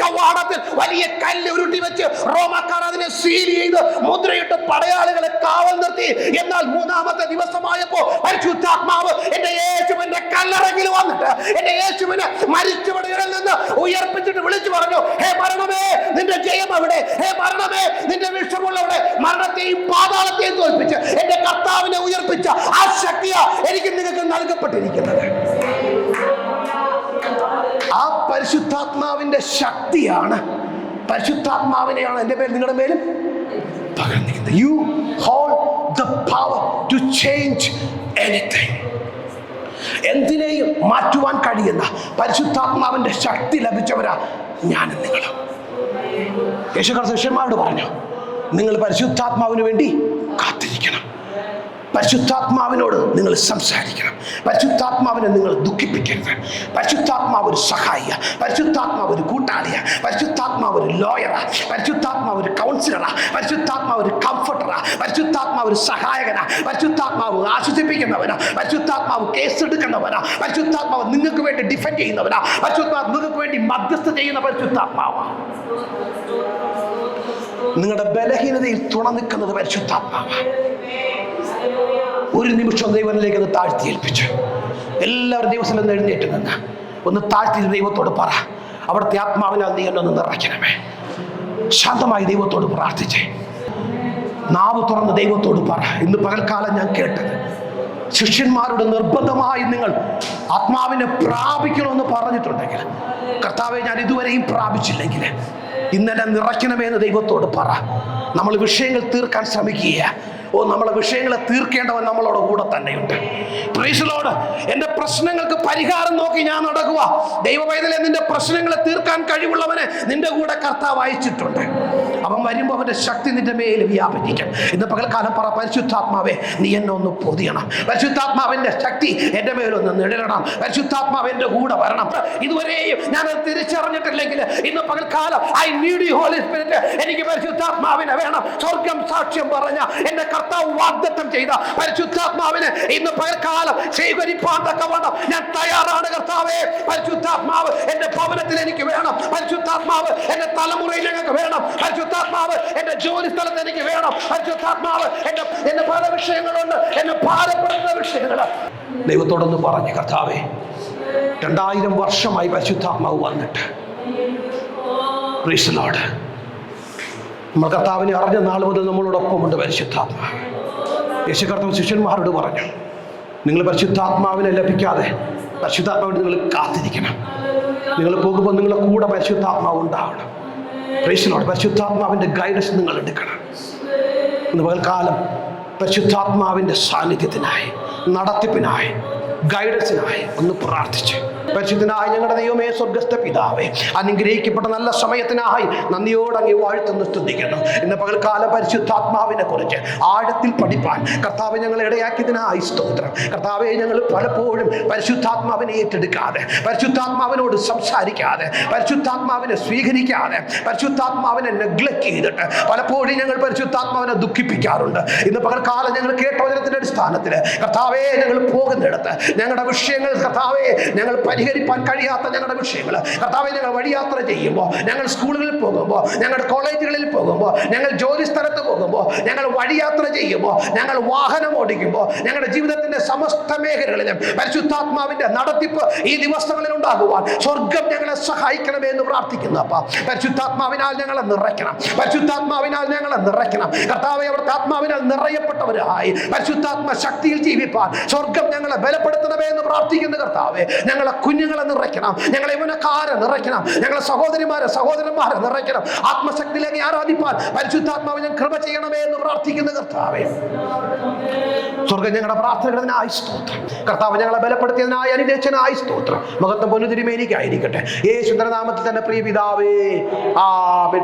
കവാടത്തിൽ വലിയ കല്ല് ഉരുട്ടി വെച്ച് റോമാക്കാർ അതിനെ സീൽ ചെയ്ത് മുദ്രയിട്ട് പടയാളികളെ കാവൽ നിർത്തി. എന്നാൽ 3-ാമത്തെ ദിവസമായപ്പോ പരിശുദ്ധാത്മാവ് എന്റെ യേശുവിന്റെ കല്ലറയിൽ വന്നിട്ട് എന്റെ യേശുവിനെ മരിച്ചവടുകളിൽ നിന്ന് ഉയർപ്പിച്ചിട്ട് വിളിച്ചു പറഞ്ഞു, ഹേ മരണമേ നിന്റെ ജയം എവിടെ? ഹേ മരണമേ നിന്റെ വിഷമുള്ളവിടെ? മരണത്തെയും പാതാളത്തെയും തോൽപ്പിച്ച് എന്റെ കർത്താവിനെ ഉയർപ്പിച്ച ആ ശക്തിയാ എനിക്ക് നിങ്ങൾക്ക് നൽകപ്പെട്ടിരിക്കുന്നത്. ആ പരിശുദ്ധാത്മാവിന്റെ ശക്തിയാണ്, പരിശുദ്ധാത്മാവിനെയാണ് എന്റെ പേര് നിങ്ങളുടെ മേലും പകർന്നിരിക്കുന്നത്. You hold the power to change anything. എന്തിനേയും മാറ്റുവാൻ കഴിയുന്ന പരിശുദ്ധാത്മാവിന്റെ ശക്തി ലഭിച്ചവരാ ഞാനും നിങ്ങളും. യേശു കർത്താവ് ശിഷ്യന്മാരോട് പറഞ്ഞു, നിങ്ങൾ പരിശുദ്ധാത്മാവിന് വേണ്ടി കാത്തിരിക്കണം. പരിശുദ്ധാത്മാവിനോട് നിങ്ങൾ സംസാരിക്കണം. പരിശുദ്ധാത്മാവിനെ നിങ്ങൾ ദുഃഖിപ്പിക്കരുത്. പരിശുദ്ധാത്മാവ് ഒരു സഹായിയാ, പരിശുദ്ധാത്മാവ് ഒരു കൂട്ടാളിയാ, പരിശുദ്ധാത്മാവ് ഒരു ലോയറാ, പരിശുദ്ധാത്മാവ് ഒരു കൗൺസിലറാ, പരിശുദ്ധാത്മാവ് ഒരു കംഫർട്ടറാ, പരിശുദ്ധാത്മാവ് ഒരു സഹായകനാ, പരിശുദ്ധാത്മാവ് ആശ്വസിപ്പിക്കുന്നവനാ, പരിശുദ്ധാത്മാവ് കേസെടുക്കുന്നവനാ, പരിശുദ്ധാത്മാവ് നിങ്ങൾക്ക് വേണ്ടി ഡിഫെൻഡ് ചെയ്യുന്നവനാ, പരിശുദ്ധാത്മാവ് നിങ്ങൾക്ക് വേണ്ടി മധ്യസ്ഥ ചെയ്യുന്ന പരിശുദ്ധാത്മാവാ. നിങ്ങളുടെ ബലഹീനതയിൽ തുണ നിൽക്കുന്നത് പരിശുദ്ധാത്മാവാ. ഒരു നിമിഷം ദൈവത്തിലേക്ക് അത് താഴ്ത്തി ഏൽപ്പിച്ചു. എല്ലാവരും ദിവസം ഒന്ന് എഴുന്നേറ്റ് നിന്ന് ഒന്ന് താഴ്ത്തി ദൈവത്തോട് പറ, അവിടുത്തെ ആത്മാവിനാൽ നീ എന്നെ ഒന്ന് നിറയ്ക്കണമേ. ശാന്തമായി ദൈവത്തോട് പ്രാർത്ഥിച്ചേ. നാവ് തുറന്ന് ദൈവത്തോട് പറ. ഇന്ന് പകൽക്കാലം ഞാൻ കേട്ടത്, ശിഷ്യന്മാരോട് നിർബന്ധമായി നിങ്ങൾ ആത്മാവിനെ പ്രാപിക്കണമെന്ന് പറഞ്ഞിട്ടുണ്ടെങ്കിൽ, കർത്താവെ ഞാൻ ഇതുവരെയും പ്രാപിച്ചില്ലെങ്കിൽ ഇന്നെന്നെ നിറയ്ക്കണമേ എന്ന് ദൈവത്തോട് പറ. നമ്മൾ വിഷയങ്ങൾ തീർക്കാൻ ശ്രമിക്കുക. നമ്മളെ വിഷയങ്ങളെ തീർക്കേണ്ടവൻ നമ്മളോട് കൂടെ തന്നെയുണ്ട്. Price the Lord. എന്റെ പ്രശ്നങ്ങൾക്ക് പരിഹാരം നോക്കി ഞാൻ നടക്കുക. ദൈവവേദനയിലെ നിന്റെ പ്രശ്നങ്ങളെ തീർക്കാൻ കഴിവുള്ളവനെ നിന്റെ കൂടെ കർത്താവ് അയച്ചിട്ടുണ്ട്. അവൻ വരുമ്പോൾ അവന്റെ ശക്തി നിന്റെ മേൽ വ്യാപരിക്കും. ഇന്ന് പകൽക്കാലം പറ, പരിശുദ്ധാത്മാവേ നീ എന്നെ ഒന്ന് പൊതിയണം. പരിശുദ്ധാത്മാവിന്റെ ശക്തി എന്റെ മേലൊന്ന് നിഴലിടണം. പരിശുദ്ധാത്മാവ് എന്റെ കൂടെ വരണം. ഇതുവരെയും ഞാൻ തിരിച്ചറിഞ്ഞിട്ടില്ലെങ്കിൽ ഇന്ന് പകൽക്കാലം I need you Holy Spirit. എനിക്ക് പരിശുദ്ധാത്മാവിനെ വേണം. സ്വർഗം സാക്ഷ്യം പറഞ്ഞ എന്റെ കർത്താവ് വാഗ്ദത്തം ചെയ്ത പരിശുദ്ധാത്മാവിനെ ഇന്ന് പകൽക്കാലം സ്വീകരിപ്പാൻ തക്കവണ്ണം ഞാൻ തയ്യാറാണ്. കർത്താവേ, പരിശുദ്ധാത്മാവ് എന്റെ ഭവനത്തിൽ എനിക്ക് വേണം. പരിശുദ്ധാത്മാവ് എന്റെ തലമുറയിൽ ഞങ്ങൾക്ക് വേണം. പരിശുദ്ധാത്മാവ് എന്റെ ജോലി സ്ഥലത്ത് എനിക്ക് വേണം. പരിശുദ്ധാത്മാവ് എന്റെ പല വിഷയങ്ങളുണ്ട്, എന്നെ ഭാരപ്പെടുന്ന വിഷയങ്ങൾ. ദൈവത്തോടൊന്ന് പറഞ്ഞു, കർത്താവേ 2000 വർഷമായി പരിശുദ്ധാത്മാവ് വന്നിട്ട്, പ്രൈസ് ദി ലോർഡ്, നമ്മൾ കർത്താവിനെ അറിഞ്ഞ നാൾ മുതൽ നമ്മളോടൊപ്പമുണ്ട് പരിശുദ്ധാത്മാവ്. യേശു കർത്താവ് ശിഷ്യന്മാരോട് പറഞ്ഞു, നിങ്ങൾ പരിശുദ്ധാത്മാവിനെ ലഭിക്കാതെ പരിശുദ്ധാത്മാവിന് നിങ്ങൾ കാത്തിരിക്കണം. നിങ്ങൾ പോകുമ്പോൾ നിങ്ങളുടെ കൂടെ പരിശുദ്ധാത്മാവ് ഉണ്ടാവണം. Price the Lord. പരിശുദ്ധാത്മാവിൻ്റെ ഗൈഡൻസ് നിങ്ങൾ എടുക്കണം. ഇന്ന് പകൽക്കാലം പരിശുദ്ധാത്മാവിൻ്റെ സാന്നിധ്യത്തിനായി, നടത്തിപ്പിനായി, ഗൈഡൻസിനായി ഒന്ന് പ്രാർത്ഥിച്ച്, പരിശുദ്ധനായ ഞങ്ങളുടെ ദൈവമേ, സ്വർഗ്ഗസ്ഥ പിതാവേ, അനുഗ്രഹിക്കപ്പെട്ട നല്ല സമയത്തിനായി നന്ദിയോട് അങ്ങ് വാഴ്ത്തുന്നു, സ്തുതിക്കുന്നു. ഇന്ന് പകൽക്കാലം പരിശുദ്ധാത്മാവിനെ കുറിച്ച് ആഴത്തിൽ പഠിപ്പാൻ കർത്താവെ ഞങ്ങളെ ഇടയാക്കിയതിനായി സ്തോത്രം. കർത്താവെ, ഞങ്ങൾ പലപ്പോഴും പരിശുദ്ധാത്മാവിനെ ഏറ്റെടുക്കാതെ, പരിശുദ്ധാത്മാവിനോട് സംസാരിക്കാതെ, പരിശുദ്ധാത്മാവിനെ സ്വീകരിക്കാതെ, പരിശുദ്ധാത്മാവിനെ നെഗ്ലക്ട് ചെയ്തിട്ട് പലപ്പോഴും ഞങ്ങൾ പരിശുദ്ധാത്മാവിനെ ദുഃഖിപ്പിക്കാറുണ്ട്. ഇന്ന് പകൽക്കാലം ഞങ്ങൾ കേട്ട വചനത്തിന്റെ അടിസ്ഥാനത്തിൽ കർത്താവെ, ഞങ്ങൾ പോകുന്നിടത്ത് ഞങ്ങളുടെ വിഷയങ്ങൾ കർത്താവെ ഞങ്ങൾ പരിഹരിപ്പാൻ കഴിയാത്ത ഞങ്ങളുടെ വിഷയങ്ങൾ കർത്താവെ, ഞങ്ങൾ വഴിയാത്ര ചെയ്യുമ്പോൾ, ഞങ്ങൾ സ്കൂളുകളിൽ പോകുമ്പോൾ, ഞങ്ങളുടെ കോളേജുകളിൽ പോകുമ്പോൾ, ഞങ്ങൾ ജോലി സ്ഥലത്ത് പോകുമ്പോൾ, ഞങ്ങൾ വഴിയാത്ര ചെയ്യുമ്പോൾ, ഞങ്ങൾ വാഹനം ഓടിക്കുമ്പോൾ, ഞങ്ങളുടെ ജീവിതത്തിന്റെ സമസ്ത മേഖലകളിലും പരിശുദ്ധാത്മാവിന്റെ നടത്തിപ്പ് ഈ ദിവസങ്ങളിൽ ഉണ്ടാകുവാൻ സ്വർഗം ഞങ്ങളെ സഹായിക്കണമേ എന്ന് പ്രാർത്ഥിക്കുന്നു. അപ്പ പരിശുദ്ധാത്മാവിനാൽ ഞങ്ങളെ നിറയ്ക്കണം, പരിശുദ്ധാത്മാവിനാൽ ഞങ്ങളെ നിറയ്ക്കണം കർത്താവെ. അവിടുത്തെ ആത്മാവിനാൽ നിറയപ്പെട്ടവരായി പരിശുദ്ധാത്മ ശക്തിയിൽ ജീവിപ്പാൻ സ്വർഗം ഞങ്ങളെ ബലപ്പെടുത്തണമേ എന്ന് പ്രാർത്ഥിക്കുന്നു കർത്താവെ. ഞങ്ങളെ കുഞ്ഞുങ്ങളെ നിറയ്ക്കണം, ഞങ്ങളെ യൗവനക്കാരെ നിറയ്ക്കണം, ഞങ്ങളെ സഹോദരിമാരെ സഹോദരന്മാരെ നിറയ്ക്കണം. ആത്മശക്തിയിലേക്ക് ആരാധിപ്പാൻ പരിശുദ്ധാത്മാവിനെ കൃപ ചെയ്യണമേ എന്ന് പ്രാർത്ഥിക്കുന്നു കർത്താവെ. സ്വർഗം ഞങ്ങളുടെ പ്രാർത്ഥനകളിനായി സ്തോത്രം കർത്താവ്. ഞങ്ങളെ ബലപ്പെടുത്തിയതിനായി അനുഗ്രഹിച്ചതിനായി സ്തോത്രം. മഹത്വം പൊന്നുതിരുമേനിക്കായിരിക്കട്ടെ യേശുവിന്റെ നാമത്തിൽ തന്നെ പ്രിയ പിതാവേ. ആമേൻ.